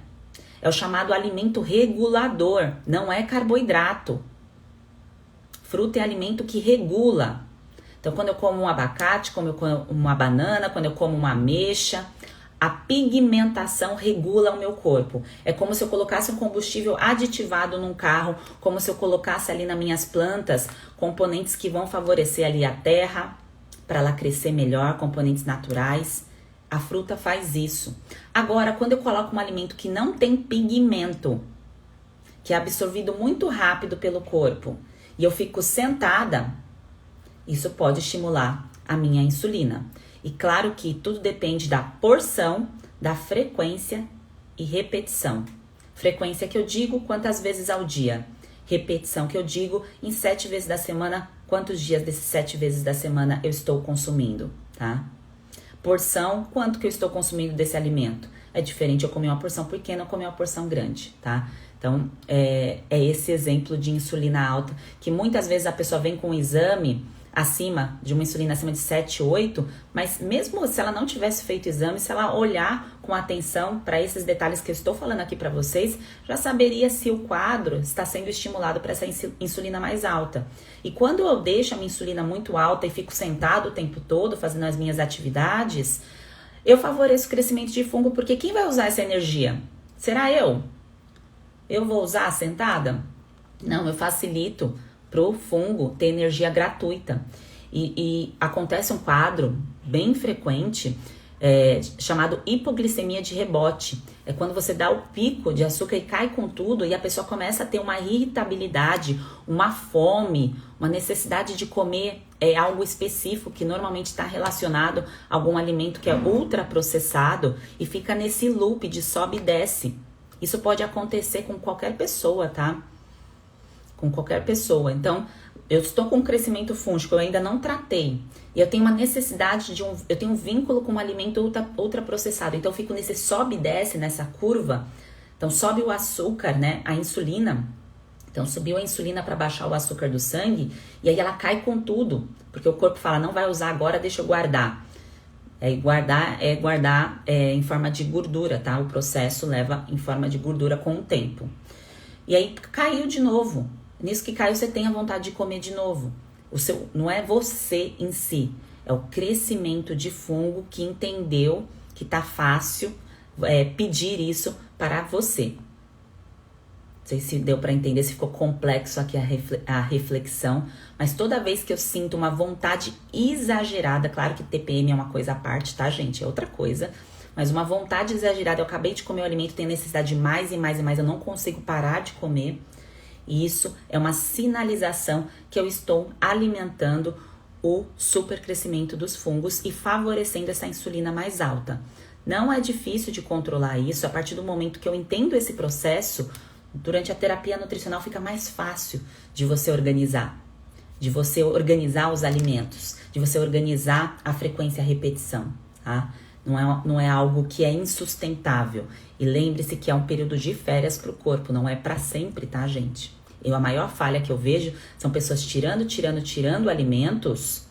É o chamado alimento regulador, não é carboidrato. Fruta é alimento que regula. Então, quando eu como um abacate, quando eu como uma banana, quando eu como uma ameixa, a pigmentação regula o meu corpo. É como se eu colocasse um combustível aditivado num carro, como se eu colocasse ali nas minhas plantas componentes que vão favorecer ali a terra, para ela crescer melhor, componentes naturais. A fruta faz isso. Agora, quando eu coloco um alimento que não tem pigmento, que é absorvido muito rápido pelo corpo, e eu fico sentada, isso pode estimular a minha insulina. E claro que tudo depende da porção, da frequência e repetição. Frequência que eu digo quantas vezes ao dia. Repetição que eu digo em 7 vezes da semana, quantos dias desses 7 vezes da semana eu estou consumindo, tá? Porção, quanto que eu estou consumindo desse alimento. É diferente eu comer uma porção pequena ou comer uma porção grande, tá? Então, é esse exemplo de insulina alta, que muitas vezes a pessoa vem com um exame de uma insulina acima de 7, 8, mas mesmo se ela não tivesse feito exame, se ela olhar com atenção para esses detalhes que eu estou falando aqui para vocês, já saberia se o quadro está sendo estimulado para essa insulina mais alta. E quando eu deixo a minha insulina muito alta e fico sentado o tempo todo fazendo as minhas atividades, eu favoreço o crescimento de fungo, porque quem vai usar essa energia? Será eu? Eu vou usar sentada? Não, eu facilito pro fungo ter energia gratuita. E acontece um quadro bem frequente chamado hipoglicemia de rebote. É quando você dá o pico de açúcar e cai com tudo e a pessoa começa a ter uma irritabilidade, uma fome, uma necessidade de comer algo específico que normalmente está relacionado a algum alimento que é ultraprocessado e fica nesse loop de sobe e desce. Isso pode acontecer com qualquer pessoa, tá? Com qualquer pessoa. Então, eu estou com um crescimento fúngico, eu ainda não tratei. E eu tenho uma necessidade eu tenho um vínculo com um alimento ultraprocessado. Então, eu fico nesse sobe e desce, nessa curva. Então, sobe o açúcar, né? A insulina. Então, subiu a insulina para baixar o açúcar do sangue. E aí, ela cai com tudo. Porque o corpo fala, não vai usar agora, deixa eu guardar. Guardar em forma de gordura, tá? O processo leva em forma de gordura com o tempo. E aí, caiu de novo. Nisso que caiu, você tem a vontade de comer de novo. Não é você em si, é o crescimento de fungo que entendeu que tá fácil pedir isso para você. Não sei se deu para entender, se ficou complexo aqui a reflexão, mas toda vez que eu sinto uma vontade exagerada, claro que TPM é uma coisa à parte, tá, gente? É outra coisa, mas uma vontade exagerada, eu acabei de comer o alimento, tenho necessidade de mais e mais e mais, eu não consigo parar de comer. E isso é uma sinalização que eu estou alimentando o supercrescimento dos fungos e favorecendo essa insulina mais alta. Não é difícil de controlar isso. A partir do momento que eu entendo esse processo, durante a terapia nutricional fica mais fácil de você organizar. De você organizar os alimentos, de você organizar a frequência e a repetição, tá? Não é algo que é insustentável. E lembre-se que é um período de férias para o corpo, não é para sempre, tá, gente? A maior falha que eu vejo são pessoas tirando alimentos,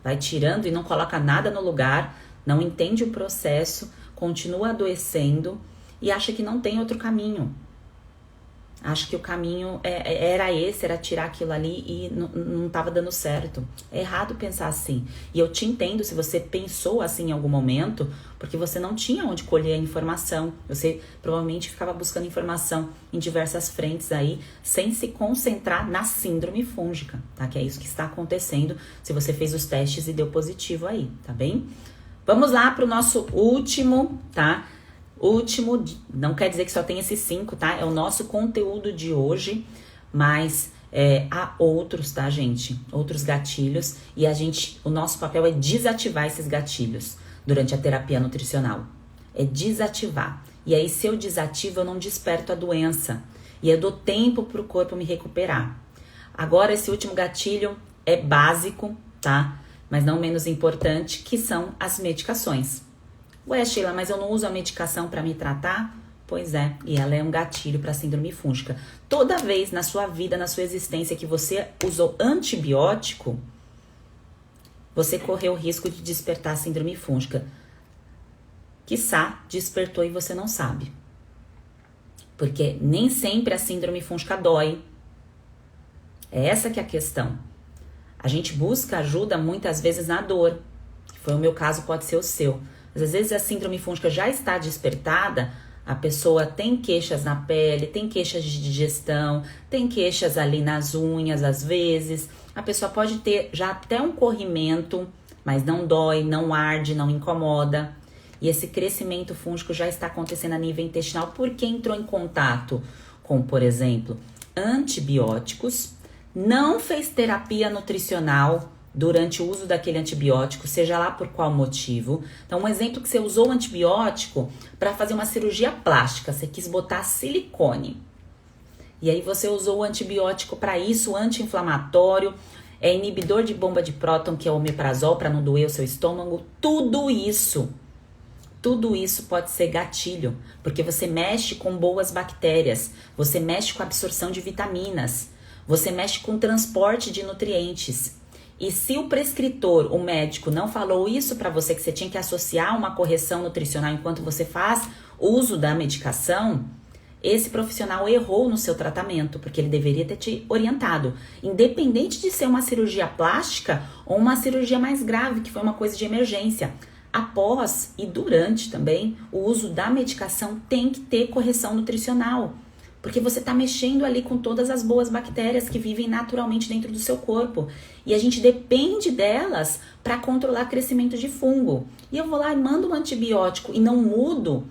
vai tirando e não coloca nada no lugar, não entende o processo, continua adoecendo e acha que não tem outro caminho. Acho que o caminho era esse, era tirar aquilo ali e não estava dando certo. É errado pensar assim. E eu te entendo se você pensou assim em algum momento, porque você não tinha onde colher a informação. Você provavelmente ficava buscando informação em diversas frentes aí, sem se concentrar na síndrome fúngica, tá? Que é isso que está acontecendo se você fez os testes e deu positivo aí, tá bem? Vamos lá para o nosso último, tá? Último, não quer dizer que só tem esses 5, tá? É o nosso conteúdo de hoje, mas há outros, tá, gente? Outros gatilhos e o nosso papel é desativar esses gatilhos durante a terapia nutricional. É desativar. E aí, se eu desativo, eu não desperto a doença e eu dou tempo para o corpo me recuperar. Agora, esse último gatilho é básico, tá? Mas não menos importante, que são as medicações. Ué, Sheila, mas eu não uso a medicação para me tratar? Pois é, e ela é um gatilho para síndrome fúngica. Toda vez na sua vida, na sua existência que você usou antibiótico, você correu o risco de despertar a síndrome fúngica. Quiçá despertou e você não sabe. Porque nem sempre a síndrome fúngica dói. É essa que é a questão. A gente busca ajuda muitas vezes na dor. Foi o meu caso, pode ser o seu. Mas às vezes a síndrome fúngica já está despertada, a pessoa tem queixas na pele, tem queixas de digestão, tem queixas ali nas unhas às vezes. A pessoa pode ter já até um corrimento, mas não dói, não arde, não incomoda. E esse crescimento fúngico já está acontecendo a nível intestinal porque entrou em contato com, por exemplo, antibióticos, não fez terapia nutricional durante o uso daquele antibiótico, seja lá por qual motivo. Então, um exemplo que você usou o antibiótico para fazer uma cirurgia plástica, você quis botar silicone. E aí você usou o antibiótico para isso, anti-inflamatório, inibidor de bomba de próton, que é o omeprazol, para não doer o seu estômago. Tudo isso pode ser gatilho, porque você mexe com boas bactérias, você mexe com a absorção de vitaminas, você mexe com o transporte de nutrientes. E se o prescritor, o médico, não falou isso para você, que você tinha que associar uma correção nutricional enquanto você faz uso da medicação, esse profissional errou no seu tratamento, porque ele deveria ter te orientado. Independente de ser uma cirurgia plástica ou uma cirurgia mais grave, que foi uma coisa de emergência. Após e durante também o uso da medicação tem que ter correção nutricional. Porque você está mexendo ali com todas as boas bactérias que vivem naturalmente dentro do seu corpo. E a gente depende delas para controlar crescimento de fungo. E eu vou lá e mando um antibiótico e não mudo,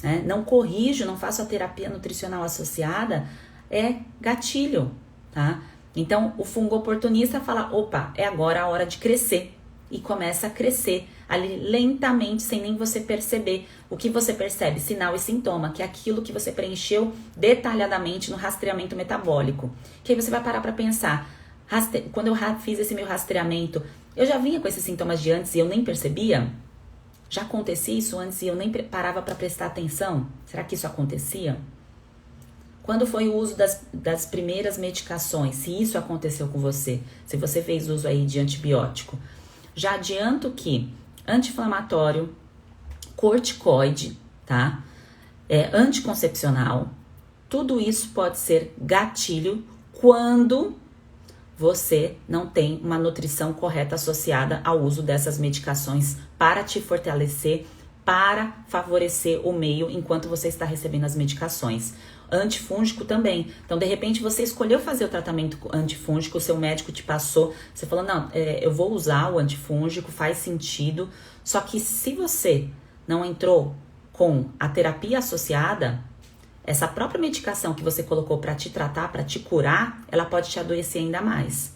né? Não corrijo, não faço a terapia nutricional associada, é gatilho, tá? Então, o fungo oportunista fala, opa, é agora a hora de crescer. E começa a crescer ali lentamente, sem nem você perceber. O que você percebe? Sinal e sintoma, que é aquilo que você preencheu detalhadamente no rastreamento metabólico. Que aí você vai parar para pensar, quando eu fiz esse meu rastreamento, eu já vinha com esses sintomas de antes e eu nem percebia? Já acontecia isso antes e eu nem parava para prestar atenção? Será que isso acontecia? Quando foi o uso das primeiras medicações, se isso aconteceu com você, se você fez uso aí de antibiótico, já adianto que anti-inflamatório, corticoide, tá? Anticoncepcional, tudo isso pode ser gatilho quando você não tem uma nutrição correta associada ao uso dessas medicações para te fortalecer, para favorecer o meio enquanto você está recebendo as medicações. Antifúngico também. Então, de repente, você escolheu fazer o tratamento antifúngico, o seu médico te passou, você falou, não, eu vou usar o antifúngico, faz sentido. Só que se você não entrou com a terapia associada, essa própria medicação que você colocou para te tratar, para te curar, ela pode te adoecer ainda mais.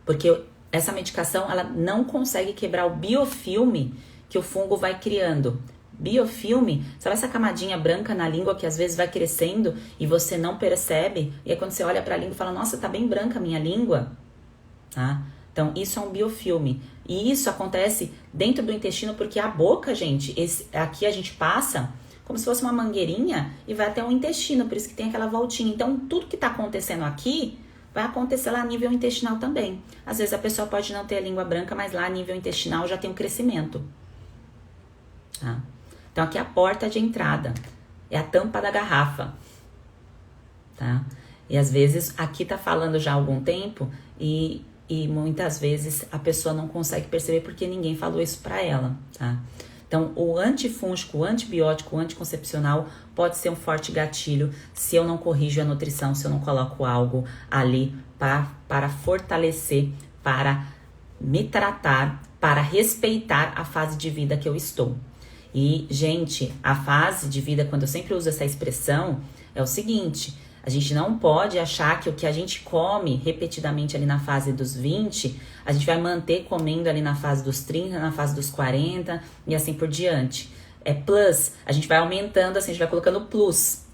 Porque essa medicação, ela não consegue quebrar o biofilme que o fungo vai criando. Biofilme, sabe essa camadinha branca na língua que às vezes vai crescendo e você não percebe? E aí quando você olha para a língua e fala, nossa, tá bem branca a minha língua, tá? Então isso é um biofilme. E isso acontece dentro do intestino porque a boca, gente, aqui a gente passa como se fosse uma mangueirinha e vai até o intestino, por isso que tem aquela voltinha. Então tudo que tá acontecendo aqui vai acontecer lá a nível intestinal também. Às vezes a pessoa pode não ter a língua branca, mas lá a nível intestinal já tem um crescimento, tá? Então, aqui é a porta de entrada, é a tampa da garrafa, tá? E às vezes, aqui tá falando já há algum tempo e muitas vezes a pessoa não consegue perceber porque ninguém falou isso pra ela, tá? Então, o antifúngico, o antibiótico, o anticoncepcional pode ser um forte gatilho se eu não corrijo a nutrição, se eu não coloco algo ali para fortalecer, para me tratar, para respeitar a fase de vida que eu estou. E, gente, a fase de vida, quando eu sempre uso essa expressão, é o seguinte, a gente não pode achar que o que a gente come repetidamente ali na fase dos 20, a gente vai manter comendo ali na fase dos 30, na fase dos 40 e assim por diante. É plus, a gente vai aumentando, assim, a gente vai colocando plus,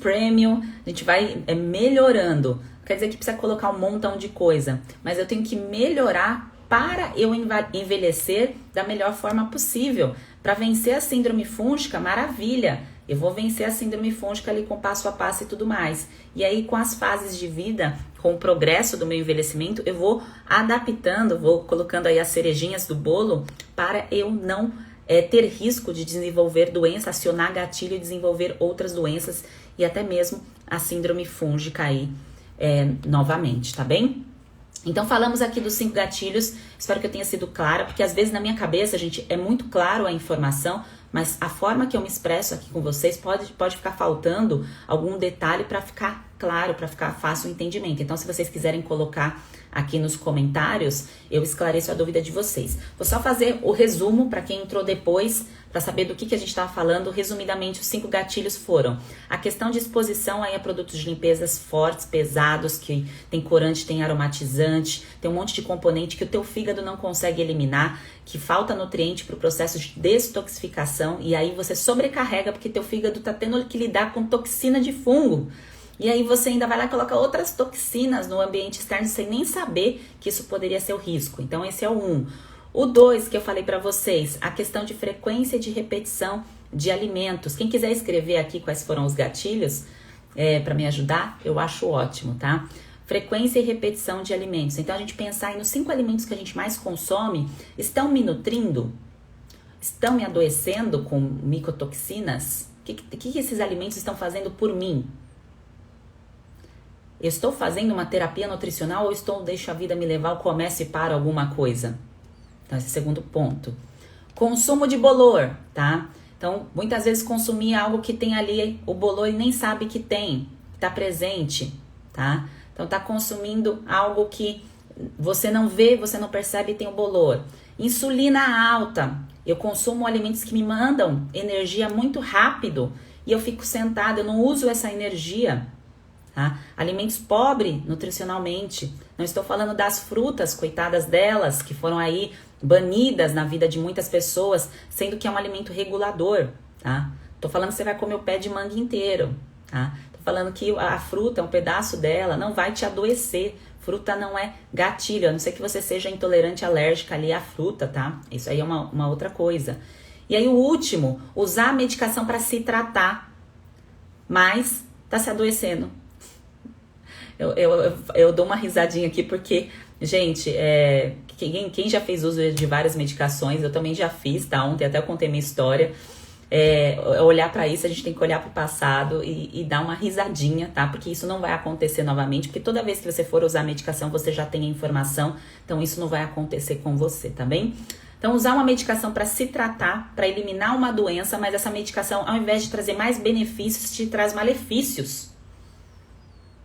premium, a gente vai melhorando. Quer dizer que precisa colocar um montão de coisa, mas eu tenho que melhorar para eu envelhecer da melhor forma possível. Para vencer a síndrome fúngica, maravilha. Eu vou vencer a síndrome fúngica ali com passo a passo e tudo mais. E aí, com as fases de vida, com o progresso do meu envelhecimento, eu vou adaptando, vou colocando aí as cerejinhas do bolo para eu não ter risco de desenvolver doença, acionar gatilho e desenvolver outras doenças e até mesmo a síndrome fúngica aí novamente, tá bem? Então, falamos aqui dos 5 gatilhos, espero que eu tenha sido clara, porque às vezes na minha cabeça, gente, é muito claro a informação, mas a forma que eu me expresso aqui com vocês pode ficar faltando algum detalhe para ficar claro, para ficar fácil o entendimento. Então, se vocês quiserem colocar aqui nos comentários, eu esclareço a dúvida de vocês. Vou só fazer o resumo para quem entrou depois, para saber do que a gente estava falando. Resumidamente, os 5 gatilhos foram a questão de exposição aí a produtos de limpezas fortes, pesados, que tem corante, tem aromatizante, tem um monte de componente que o teu fígado não consegue eliminar, que falta nutriente para o processo de detoxificação, e aí você sobrecarrega porque teu fígado está tendo que lidar com toxina de fungo. E aí você ainda vai lá e coloca outras toxinas no ambiente externo sem nem saber que isso poderia ser o risco. Então esse é o 1. O 2 que eu falei para vocês, a questão de frequência de repetição de alimentos. Quem quiser escrever aqui quais foram os gatilhos para me ajudar, eu acho ótimo, tá? Frequência e repetição de alimentos. Então a gente pensar aí nos 5 alimentos que a gente mais consome, estão me nutrindo? Estão me adoecendo com micotoxinas? O que esses alimentos estão fazendo por mim? Eu estou fazendo uma terapia nutricional ou deixo a vida me levar, eu começo e paro alguma coisa? Então, esse é o segundo ponto. Consumo de bolor, tá? Então, muitas vezes consumir algo que tem ali o bolor e nem sabe que tem, tá presente, tá? Então, tá consumindo algo que você não vê, você não percebe e tem o bolor. Insulina alta. Eu consumo alimentos que me mandam energia muito rápido e eu fico sentada, eu não uso essa energia. Tá? Alimentos pobres nutricionalmente. Não estou falando das frutas, coitadas delas, que foram aí banidas na vida de muitas pessoas, sendo que é um alimento regulador, tá? Tô falando que você vai comer o pé de manga inteiro, tá? Tô falando que a fruta, um pedaço dela, não vai te adoecer. Fruta não é gatilho, a não ser que você seja intolerante, alérgica ali à fruta, tá? Isso aí é uma outra coisa. E aí o último, usar a medicação para se tratar, mas tá se adoecendo. Eu dou uma risadinha aqui porque, gente, quem já fez uso de várias medicações, eu também já fiz, tá? Ontem até eu contei minha história. Olhar para isso, a gente tem que olhar para o passado e dar uma risadinha, tá? Porque isso não vai acontecer novamente, porque toda vez que você for usar a medicação, você já tem a informação, então isso não vai acontecer com você, tá bem? Então, usar uma medicação para se tratar, para eliminar uma doença, mas essa medicação, ao invés de trazer mais benefícios, te traz malefícios.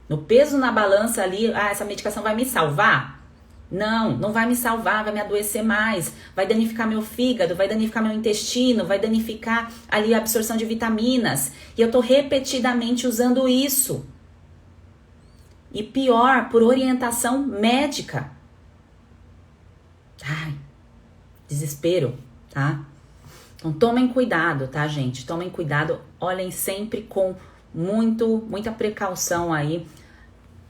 No peso na balança ali, essa medicação vai me salvar? Não, não vai me salvar, vai me adoecer mais, vai danificar meu fígado, vai danificar meu intestino, vai danificar ali a absorção de vitaminas. E eu tô repetidamente usando isso. E pior, por orientação médica. Ai, desespero, tá? Então tomem cuidado, tá, gente? Tomem cuidado, olhem sempre com muita precaução aí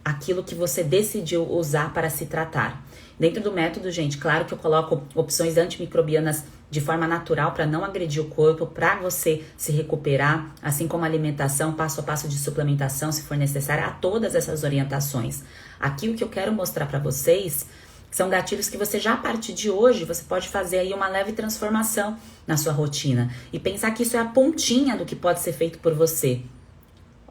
aquilo que você decidiu usar para se tratar. Dentro do método, gente, claro que eu coloco opções antimicrobianas de forma natural para não agredir o corpo, para você se recuperar, assim como alimentação, passo a passo de suplementação, se for necessário, há todas essas orientações. Aqui o que eu quero mostrar para vocês são gatilhos que você já a partir de hoje, você pode fazer aí uma leve transformação na sua rotina e pensar que isso é a pontinha do que pode ser feito por você.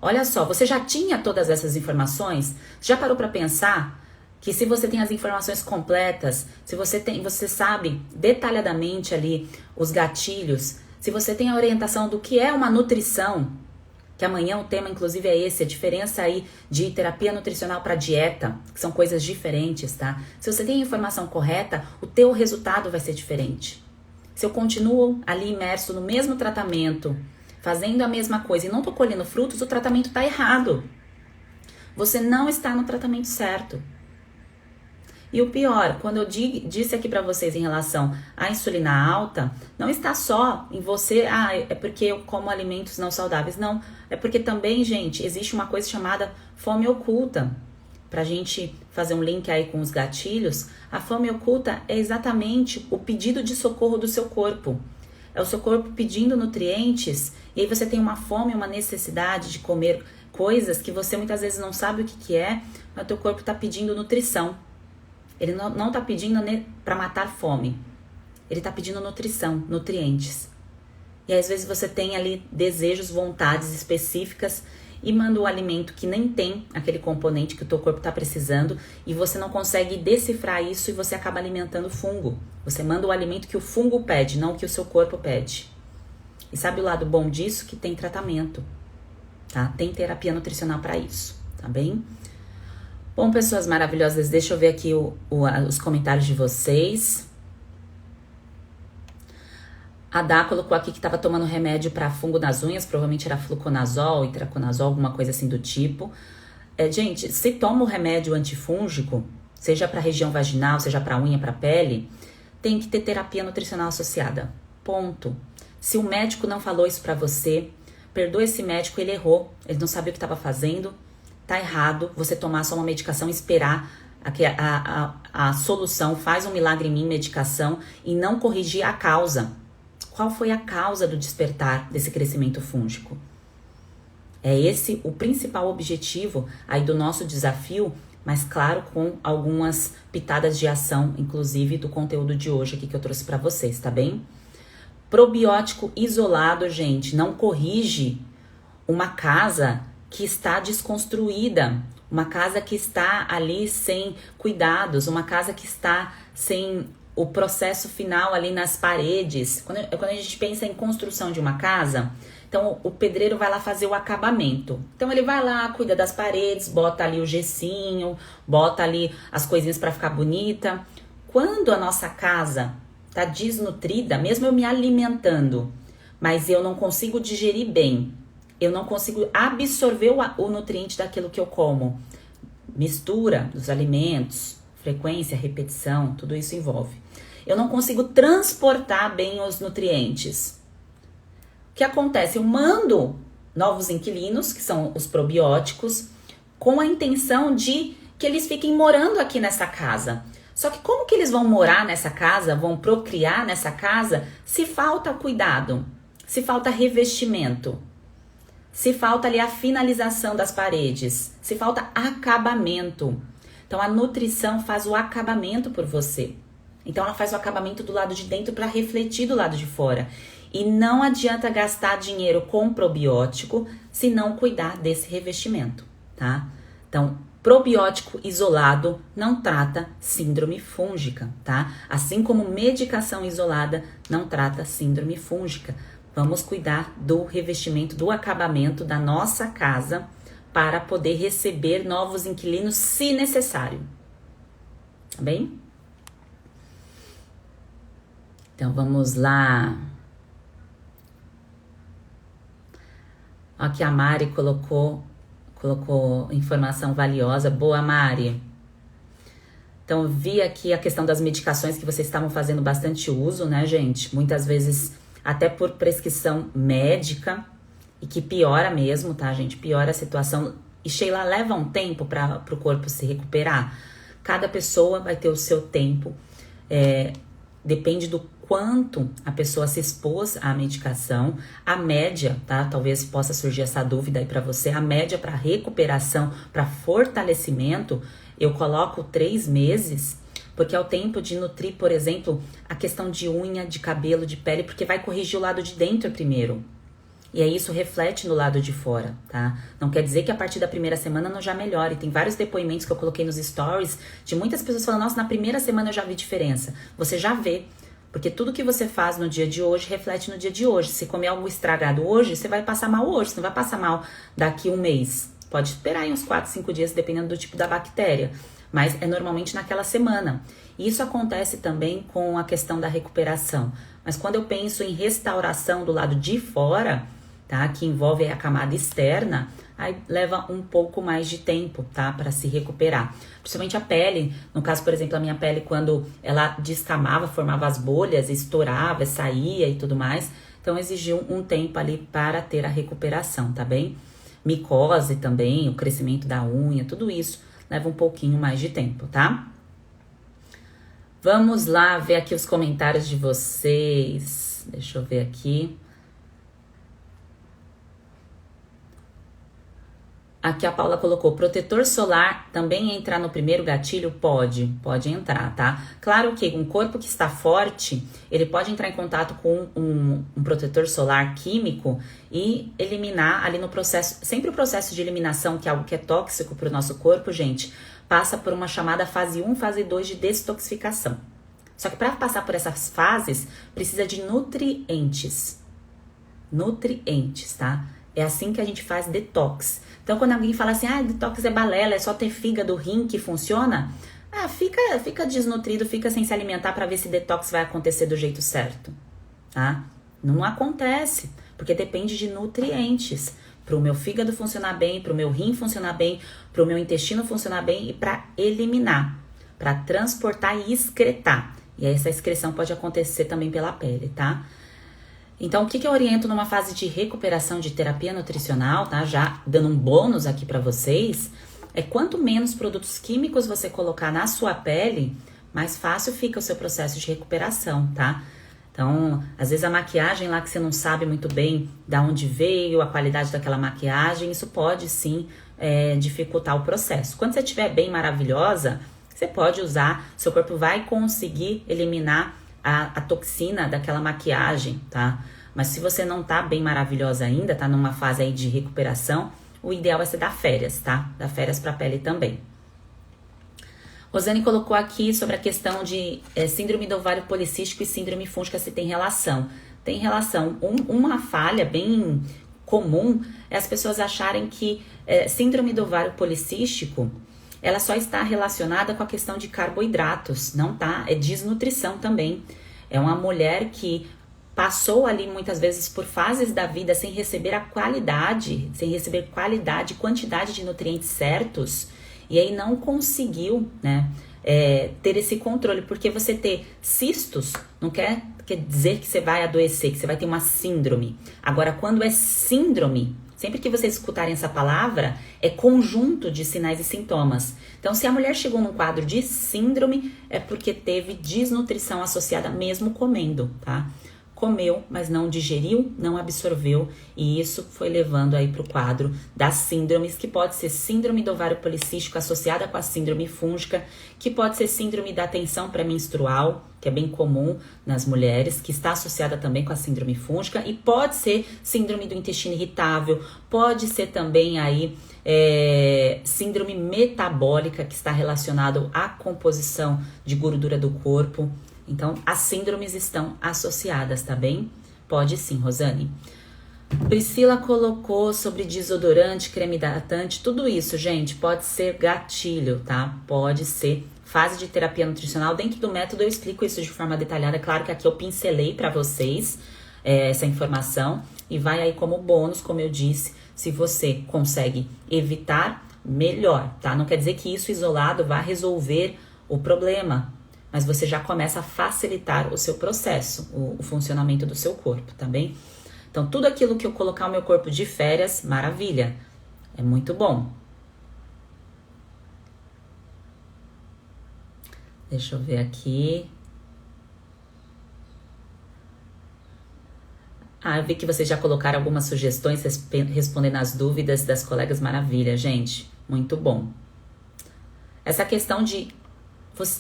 Olha só, você já tinha todas essas informações? Já parou para pensar que se você tem as informações completas, se você sabe detalhadamente ali os gatilhos, se você tem a orientação do que é uma nutrição, que amanhã o tema inclusive é esse, a diferença aí de terapia nutricional para dieta, que são coisas diferentes, tá? Se você tem a informação correta, o teu resultado vai ser diferente. Se eu continuo ali imerso no mesmo tratamento, fazendo a mesma coisa e não tô colhendo frutos, o tratamento tá errado. Você não está no tratamento certo. E o pior, quando eu disse aqui pra vocês em relação à insulina alta, não está só em você, é porque eu como alimentos não saudáveis. Não, é porque também, gente, existe uma coisa chamada fome oculta. Pra gente fazer um link aí com os gatilhos, a fome oculta é exatamente o pedido de socorro do seu corpo. É o seu corpo pedindo nutrientes, e aí você tem uma fome, uma necessidade de comer coisas que você muitas vezes não sabe o que é, mas o teu corpo está pedindo nutrição. Ele não está pedindo para matar fome. Ele está pedindo nutrição, nutrientes. E às vezes você tem ali desejos, vontades específicas e manda um alimento que nem tem aquele componente que o teu corpo está precisando e você não consegue decifrar isso e você acaba alimentando fungo. Você manda o alimento que o fungo pede, não o que o seu corpo pede. E sabe o lado bom disso? Que tem tratamento, tá? Tem terapia nutricional para isso, tá bem? Bom, pessoas maravilhosas, deixa eu ver aqui os comentários de vocês. A Dá colocou aqui que estava tomando remédio para fungo nas unhas, provavelmente era fluconazol, itraconazol, alguma coisa assim do tipo. Gente, se toma o remédio antifúngico, seja para região vaginal, seja para unha, para pele, tem que ter terapia nutricional associada. Ponto. Se o médico não falou isso para você, perdoa esse médico, ele errou, ele não sabia o que estava fazendo. Tá errado você tomar só uma medicação e esperar a solução, faz um milagre em mim, medicação, e não corrigir a causa. Qual foi a causa do despertar desse crescimento fúngico? É esse o principal objetivo aí do nosso desafio, mas claro, com algumas pitadas de ação, inclusive do conteúdo de hoje aqui que eu trouxe para vocês, tá bem? Probiótico isolado, gente, não corrige uma casa que está desconstruída, uma casa que está ali sem cuidados, uma casa que está sem o processo final ali nas paredes. Quando a gente pensa em construção de uma casa, então o pedreiro vai lá fazer o acabamento. Então ele vai lá, cuida das paredes, bota ali o gessinho, bota ali as coisinhas para ficar bonita. Quando a nossa casa está desnutrida, mesmo eu me alimentando, mas eu não consigo digerir bem, eu não consigo absorver o nutriente daquilo que eu como. Mistura dos alimentos, frequência, repetição, tudo isso envolve. Eu não consigo transportar bem os nutrientes. O que acontece? Eu mando novos inquilinos, que são os probióticos, com a intenção de que eles fiquem morando aqui nessa casa. Só que como que eles vão morar nessa casa, vão procriar nessa casa, se falta cuidado, se falta revestimento? Se falta ali a finalização das paredes, se falta acabamento. Então a nutrição faz o acabamento por você. Então ela faz o acabamento do lado de dentro para refletir do lado de fora. E não adianta gastar dinheiro com probiótico se não cuidar desse revestimento, tá? Então, probiótico isolado não trata síndrome fúngica, tá? Assim como medicação isolada não trata síndrome fúngica. Vamos cuidar do revestimento, do acabamento da nossa casa para poder receber novos inquilinos se necessário. Tá bem? Então vamos lá. Aqui a Mari colocou informação valiosa. Boa, Mari. Então vi aqui a questão das medicações que vocês estavam fazendo bastante uso, né, gente? Muitas vezes até por prescrição médica, e que piora mesmo, tá, gente? Piora a situação. E Sheila, leva um tempo para o corpo se recuperar. Cada pessoa vai ter o seu tempo. Depende do quanto a pessoa se expôs à medicação. A média, tá? Talvez possa surgir essa dúvida aí para você. A média para recuperação, para fortalecimento, eu coloco 3 meses, porque é o tempo de nutrir, por exemplo, a questão de unha, de cabelo, de pele, porque vai corrigir o lado de dentro primeiro. E aí isso reflete no lado de fora, tá? Não quer dizer que a partir da primeira semana não já melhore. Tem vários depoimentos que eu coloquei nos stories de muitas pessoas falando, nossa, na primeira semana eu já vi diferença. Você já vê, porque tudo que você faz no dia de hoje reflete no dia de hoje. Se comer algo estragado hoje, você vai passar mal hoje, você não vai passar mal daqui um mês. Pode esperar aí uns 4, 5 dias, dependendo do tipo da bactéria. Mas é normalmente naquela semana. E isso acontece também com a questão da recuperação. Mas quando eu penso em restauração do lado de fora, tá, que envolve a camada externa, aí leva um pouco mais de tempo, tá, para se recuperar. Principalmente a pele, no caso, por exemplo, a minha pele, quando ela descamava, formava as bolhas, estourava, saía e tudo mais, então exigiu um tempo ali para ter a recuperação, tá bem? Micose também, o crescimento da unha, tudo isso leva um pouquinho mais de tempo, tá? Vamos lá ver aqui os comentários de vocês. Deixa eu ver aqui. Aqui a Paula colocou, protetor solar também entrar no primeiro gatilho? Pode entrar, tá? Claro que um corpo que está forte, ele pode entrar em contato com um protetor solar químico e eliminar ali no processo, sempre o processo de eliminação, que é algo que é tóxico para o nosso corpo, gente, passa por uma chamada fase 1, fase 2 de detoxificação. Só que para passar por essas fases, precisa de nutrientes. Nutrientes, tá? É assim que a gente faz detox. Então, quando alguém fala assim, detox é balela, é só ter fígado, rim que funciona, fica desnutrido, fica sem se alimentar para ver se detox vai acontecer do jeito certo, tá? Não acontece, porque depende de nutrientes. Para o meu fígado funcionar bem, para o meu rim funcionar bem, para o meu intestino funcionar bem e para eliminar, para transportar e excretar. E essa excreção pode acontecer também pela pele, tá? Então, o que eu oriento numa fase de recuperação de terapia nutricional, tá? Já dando um bônus aqui para vocês, é quanto menos produtos químicos você colocar na sua pele, mais fácil fica o seu processo de recuperação, tá? Então, às vezes a maquiagem lá que você não sabe muito bem de onde veio, a qualidade daquela maquiagem, isso pode sim dificultar o processo. Quando você estiver bem maravilhosa, você pode usar, seu corpo vai conseguir eliminar a toxina daquela maquiagem, tá? Mas se você não tá bem maravilhosa ainda, tá numa fase aí de recuperação, o ideal é você dar férias, tá? Dar férias pra pele também. Rosane colocou aqui sobre a questão de síndrome do ovário policístico e síndrome fúngica, se tem relação. Tem relação. Uma falha bem comum é as pessoas acharem que síndrome do ovário policístico ela só está relacionada com a questão de carboidratos, não tá? É desnutrição também. É uma mulher que passou ali muitas vezes por fases da vida sem receber quantidade de nutrientes certos, e aí não conseguiu, né, ter esse controle, porque você ter cistos não quer dizer que você vai adoecer, que você vai ter uma síndrome. Agora, quando é síndrome, sempre que vocês escutarem essa palavra, é conjunto de sinais e sintomas. Então, se a mulher chegou num quadro de síndrome, é porque teve desnutrição associada mesmo comendo, tá? Comeu, mas não digeriu, não absorveu, e isso foi levando aí para o quadro das síndromes, que pode ser síndrome do ovário policístico associada com a síndrome fúngica, que pode ser síndrome da tensão pré-menstrual, que é bem comum nas mulheres, que está associada também com a síndrome fúngica, e pode ser síndrome do intestino irritável, pode ser também aí síndrome metabólica, que está relacionado à composição de gordura do corpo. Então, as síndromes estão associadas, tá bem? Pode sim, Rosane. Priscila colocou sobre desodorante, creme hidratante, tudo isso, gente, pode ser gatilho, tá? Pode ser fase de terapia nutricional. Dentro do método eu explico isso de forma detalhada. Claro que aqui eu pincelei para vocês essa informação e vai aí como bônus, como eu disse, se você consegue evitar, melhor, tá? Não quer dizer que isso isolado vai resolver o problema. mas você já começa a facilitar o seu processo, o funcionamento do seu corpo, tá bem? Então, tudo aquilo que eu colocar o meu corpo de férias, maravilha, é muito bom. Deixa eu ver aqui. Eu vi que vocês já colocaram algumas sugestões respondendo as dúvidas das colegas. Maravilha, gente. Muito bom. Essa questão de...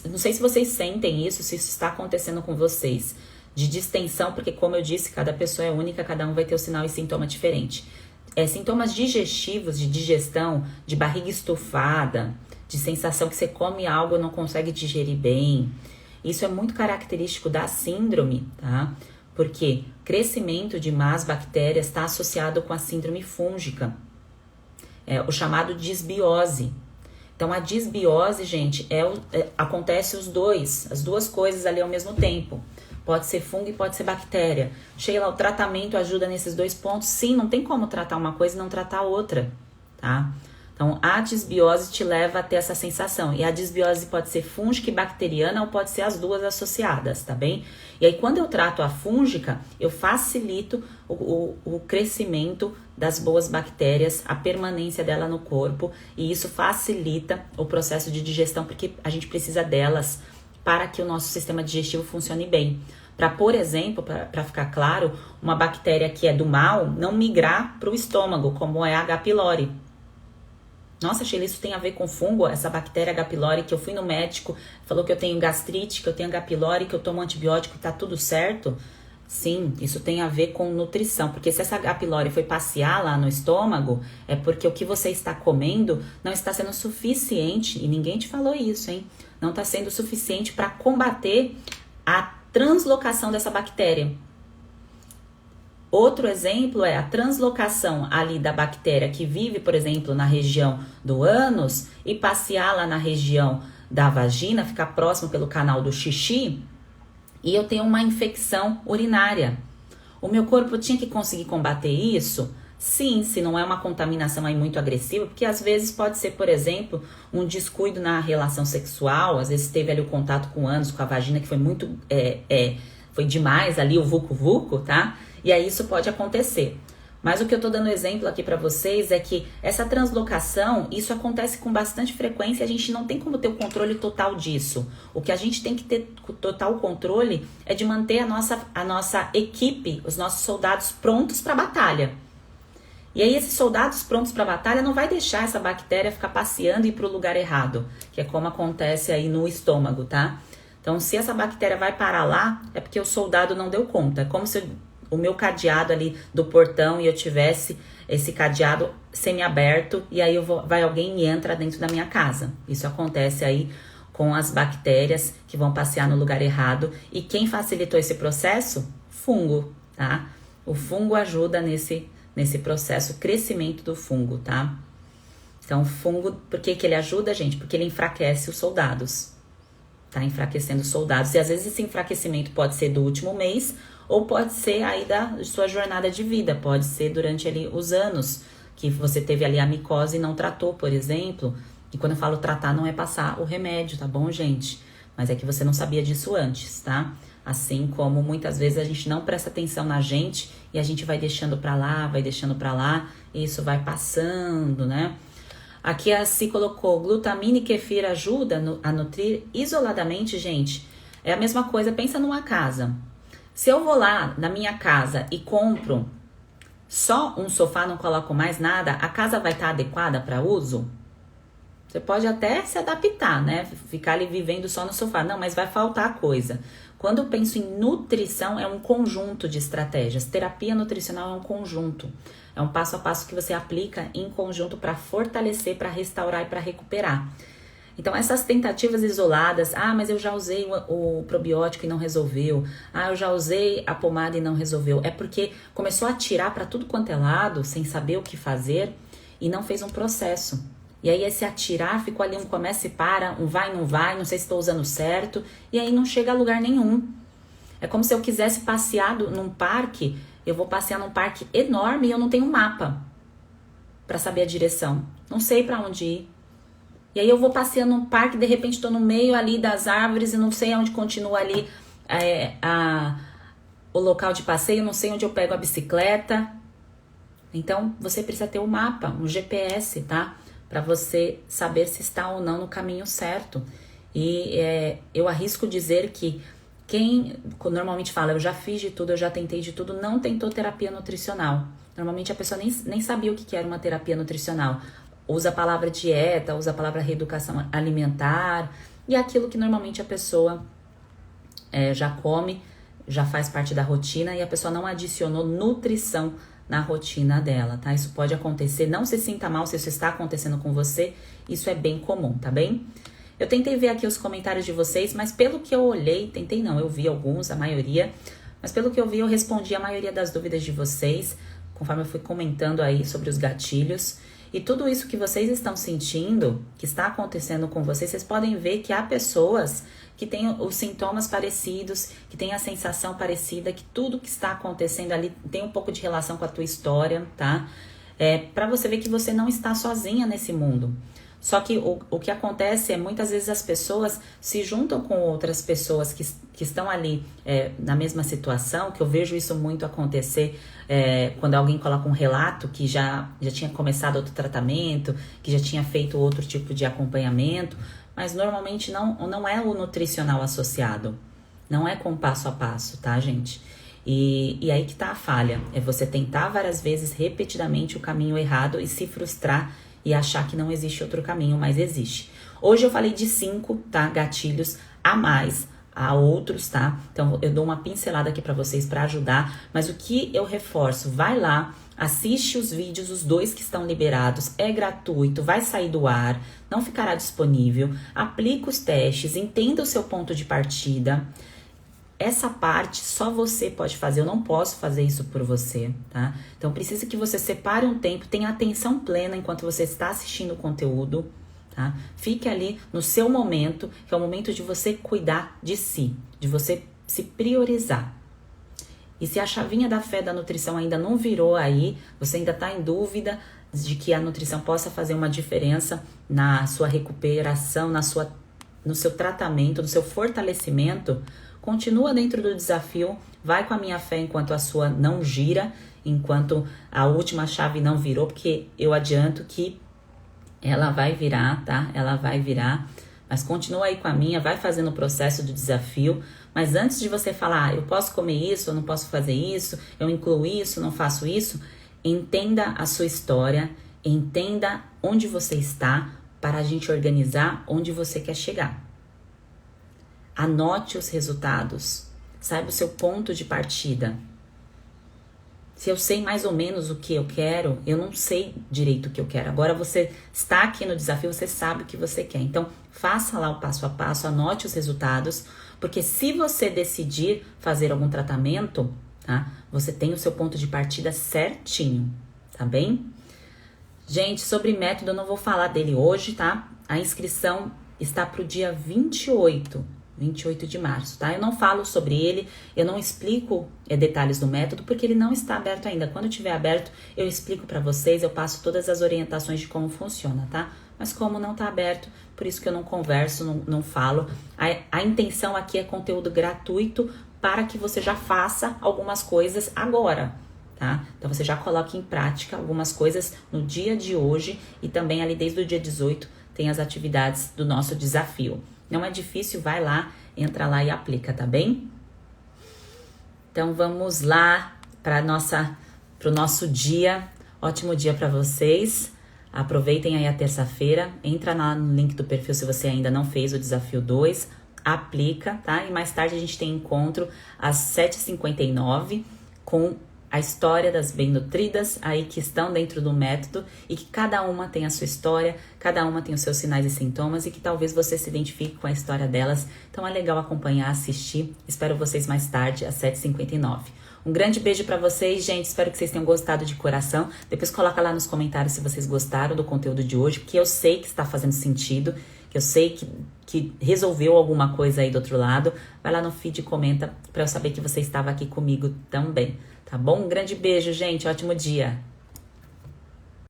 Não sei se vocês sentem isso, se isso está acontecendo com vocês. De distensão, porque como eu disse, cada pessoa é única, cada um vai ter o sinal e sintoma diferente. Sintomas digestivos, de digestão, de barriga estufada, de sensação que você come algo e não consegue digerir bem. Isso é muito característico da síndrome, tá? Porque crescimento de más bactérias está associado com a síndrome fúngica, o chamado disbiose. Então, a disbiose, gente, acontece as duas coisas ali ao mesmo tempo. Pode ser fungo e pode ser bactéria. Sheila, o tratamento ajuda nesses dois pontos? Sim, não tem como tratar uma coisa e não tratar a outra, tá? Então, a disbiose te leva a ter essa sensação. E a disbiose pode ser fúngica e bacteriana ou pode ser as duas associadas, tá bem? E aí, quando eu trato a fúngica, eu facilito o crescimento das boas bactérias, a permanência dela no corpo. E isso facilita o processo de digestão, porque a gente precisa delas para que o nosso sistema digestivo funcione bem. Para, por exemplo, para ficar claro, uma bactéria que é do mal não migrar para o estômago, como é a H. pylori. Nossa, Sheila, isso tem a ver com fungo? Essa bactéria H. pylori, que eu fui no médico, falou que eu tenho gastrite, que eu tenho H. pylori, que eu tomo antibiótico e tá tudo certo? Sim, isso tem a ver com nutrição, porque se essa H. pylori foi passear lá no estômago, é porque o que você está comendo não está sendo suficiente, e ninguém te falou isso, hein? Não está sendo suficiente para combater a translocação dessa bactéria. Outro exemplo é a translocação ali da bactéria que vive, por exemplo, na região do ânus e passear lá na região da vagina, ficar próximo pelo canal do xixi, e eu tenho uma infecção urinária. O meu corpo tinha que conseguir combater isso? Sim, se não é uma contaminação aí muito agressiva, porque às vezes pode ser, por exemplo, um descuido na relação sexual, às vezes teve ali o contato com o ânus, com a vagina, que foi muito, foi demais ali o vucu-vucu, tá? E aí isso pode acontecer. Mas o que eu tô dando exemplo aqui para vocês é que essa translocação, isso acontece com bastante frequência e a gente não tem como ter o controle total disso. O que a gente tem que ter total controle é de manter a nossa equipe, os nossos soldados prontos para a batalha. E aí esses soldados prontos para a batalha não vai deixar essa bactéria ficar passeando e ir para o lugar errado, que é como acontece aí no estômago, tá? Então, se essa bactéria vai parar lá, é porque o soldado não deu conta. É como se o meu cadeado ali do portão e eu tivesse esse cadeado semi-aberto e aí vai alguém e entra dentro da minha casa. Isso acontece aí com as bactérias que vão passear no lugar errado. E quem facilitou esse processo? Fungo, tá? O fungo ajuda nesse processo, crescimento do fungo, tá? Então, o fungo, por que ele ajuda, gente? Porque ele enfraquece os soldados, tá? Enfraquecendo os soldados. E às vezes esse enfraquecimento pode ser do último mês ou pode ser aí da sua jornada de vida, pode ser durante ali os anos que você teve ali a micose e não tratou, por exemplo. E quando eu falo tratar, não é passar o remédio, tá bom, gente? Mas é que você não sabia disso antes, tá? Assim como muitas vezes a gente não presta atenção na gente e a gente vai deixando pra lá, e isso vai passando, né? Aqui a Si colocou, glutamina e kefir ajuda a nutrir isoladamente, gente. É a mesma coisa, pensa numa casa. Se eu vou lá na minha casa e compro só um sofá, não coloco mais nada, a casa vai estar adequada para uso? Você pode até se adaptar, né? Ficar ali vivendo só no sofá. Não, mas vai faltar coisa. Quando eu penso em nutrição, é um conjunto de estratégias. Terapia nutricional é um conjunto. É um passo a passo que você aplica em conjunto para fortalecer, para restaurar e para recuperar. Então, essas tentativas isoladas, mas eu já usei o probiótico e não resolveu. Eu já usei a pomada e não resolveu. É porque começou a atirar para tudo quanto é lado, sem saber o que fazer, e não fez um processo. E aí esse atirar ficou ali um começa e para, um vai, não vai, não sei se estou usando certo, e aí não chega a lugar nenhum. É como se eu quisesse passear num parque, eu vou passear num parque enorme e eu não tenho um mapa para saber a direção. Não sei para onde ir. E E aí eu vou passeando no parque, de repente estou no meio ali das árvores e não sei onde continua ali o local de passeio, não sei onde eu pego a bicicleta. Então, você precisa ter um mapa, um GPS, tá? Para você saber se está ou não no caminho certo. E eu arrisco dizer que quem normalmente fala, eu já fiz de tudo, eu já tentei de tudo, não tentou terapia nutricional. Normalmente a pessoa nem sabia o que era uma terapia nutricional. Usa a palavra dieta, usa a palavra reeducação alimentar, e aquilo que normalmente a pessoa já come, já faz parte da rotina, e a pessoa não adicionou nutrição na rotina dela, tá? Isso pode acontecer, não se sinta mal se isso está acontecendo com você, isso é bem comum, tá bem? Eu tentei ver aqui os comentários de vocês, mas pelo que eu olhei, eu vi alguns, a maioria, mas pelo que eu vi, eu respondi a maioria das dúvidas de vocês, conforme eu fui comentando aí sobre os gatilhos. E tudo isso que vocês estão sentindo, que está acontecendo com vocês podem ver que há pessoas que têm os sintomas parecidos, que têm a sensação parecida, que tudo que está acontecendo ali tem um pouco de relação com a tua história, tá? Para você ver que você não está sozinha nesse mundo. Só que o que acontece é, muitas vezes as pessoas se juntam com outras pessoas que estão ali na mesma situação, que eu vejo isso muito acontecer quando alguém coloca um relato que já tinha começado outro tratamento, que já tinha feito outro tipo de acompanhamento, mas normalmente não é o nutricional associado, não é com passo a passo, tá, gente? E aí que tá a falha, é você tentar várias vezes, repetidamente, o caminho errado e se frustrar e achar que não existe outro caminho, mas existe. Hoje eu falei de 5, tá, gatilhos a mais, há outros, tá? Então eu dou uma pincelada aqui pra vocês pra ajudar, mas o que eu reforço, vai lá, assiste os vídeos, os 2 que estão liberados, é gratuito, vai sair do ar, não ficará disponível, aplica os testes, entenda o seu ponto de partida. Essa parte só você pode fazer, eu não posso fazer isso por você, tá? Então precisa que você separe um tempo, tenha atenção plena enquanto você está assistindo o conteúdo, tá? Fique ali no seu momento, que é o momento de você cuidar de si, de você se priorizar. E se a chavinha da fé da nutrição ainda não virou aí, você ainda está em dúvida de que a nutrição possa fazer uma diferença na sua recuperação, no seu tratamento, no seu fortalecimento, continua dentro do desafio, vai com a minha fé enquanto a sua não gira, enquanto a última chave não virou, porque eu adianto que ela vai virar, tá? Ela vai virar, mas continua aí com a minha, vai fazendo o processo do desafio, mas antes de você falar, eu posso comer isso, eu não posso fazer isso, eu incluo isso, não faço isso, entenda a sua história, entenda onde você está, para a gente organizar onde você quer chegar. Anote os resultados, saiba o seu ponto de partida. Se eu sei mais ou menos o que eu quero, eu não sei direito o que eu quero. Agora você está aqui no desafio, você sabe o que você quer. Então, faça lá o passo a passo, anote os resultados, porque se você decidir fazer algum tratamento, tá? Você tem o seu ponto de partida certinho, tá bem? Gente, sobre método, eu não vou falar dele hoje, tá? A inscrição está para o dia 28 de março, tá? Eu não falo sobre ele, eu não explico detalhes do método, porque ele não está aberto ainda. Quando estiver aberto, eu explico para vocês, eu passo todas as orientações de como funciona, tá? Mas como não está aberto, por isso que eu não converso, não falo. A intenção aqui é conteúdo gratuito para que você já faça algumas coisas agora, tá? Então você já coloque em prática algumas coisas no dia de hoje e também ali desde o dia 18 tem as atividades do nosso desafio. Não é difícil, vai lá, entra lá e aplica, tá bem? Então vamos lá para o nosso dia. Ótimo dia para vocês. Aproveitem aí a terça-feira. Entra lá no link do perfil se você ainda não fez o desafio 2. Aplica, tá? E mais tarde a gente tem encontro às 7h59 com a história das bem-nutridas aí que estão dentro do método e que cada uma tem a sua história, cada uma tem os seus sinais e sintomas e que talvez você se identifique com a história delas. Então é legal acompanhar, assistir. Espero vocês mais tarde às 7h59. Um grande beijo pra vocês, gente. Espero que vocês tenham gostado de coração. Depois coloca lá nos comentários se vocês gostaram do conteúdo de hoje, porque eu sei que está fazendo sentido, que eu sei que resolveu alguma coisa aí do outro lado. Vai lá no feed e comenta pra eu saber que você estava aqui comigo também. Tá bom? Um grande beijo, gente. Ótimo dia.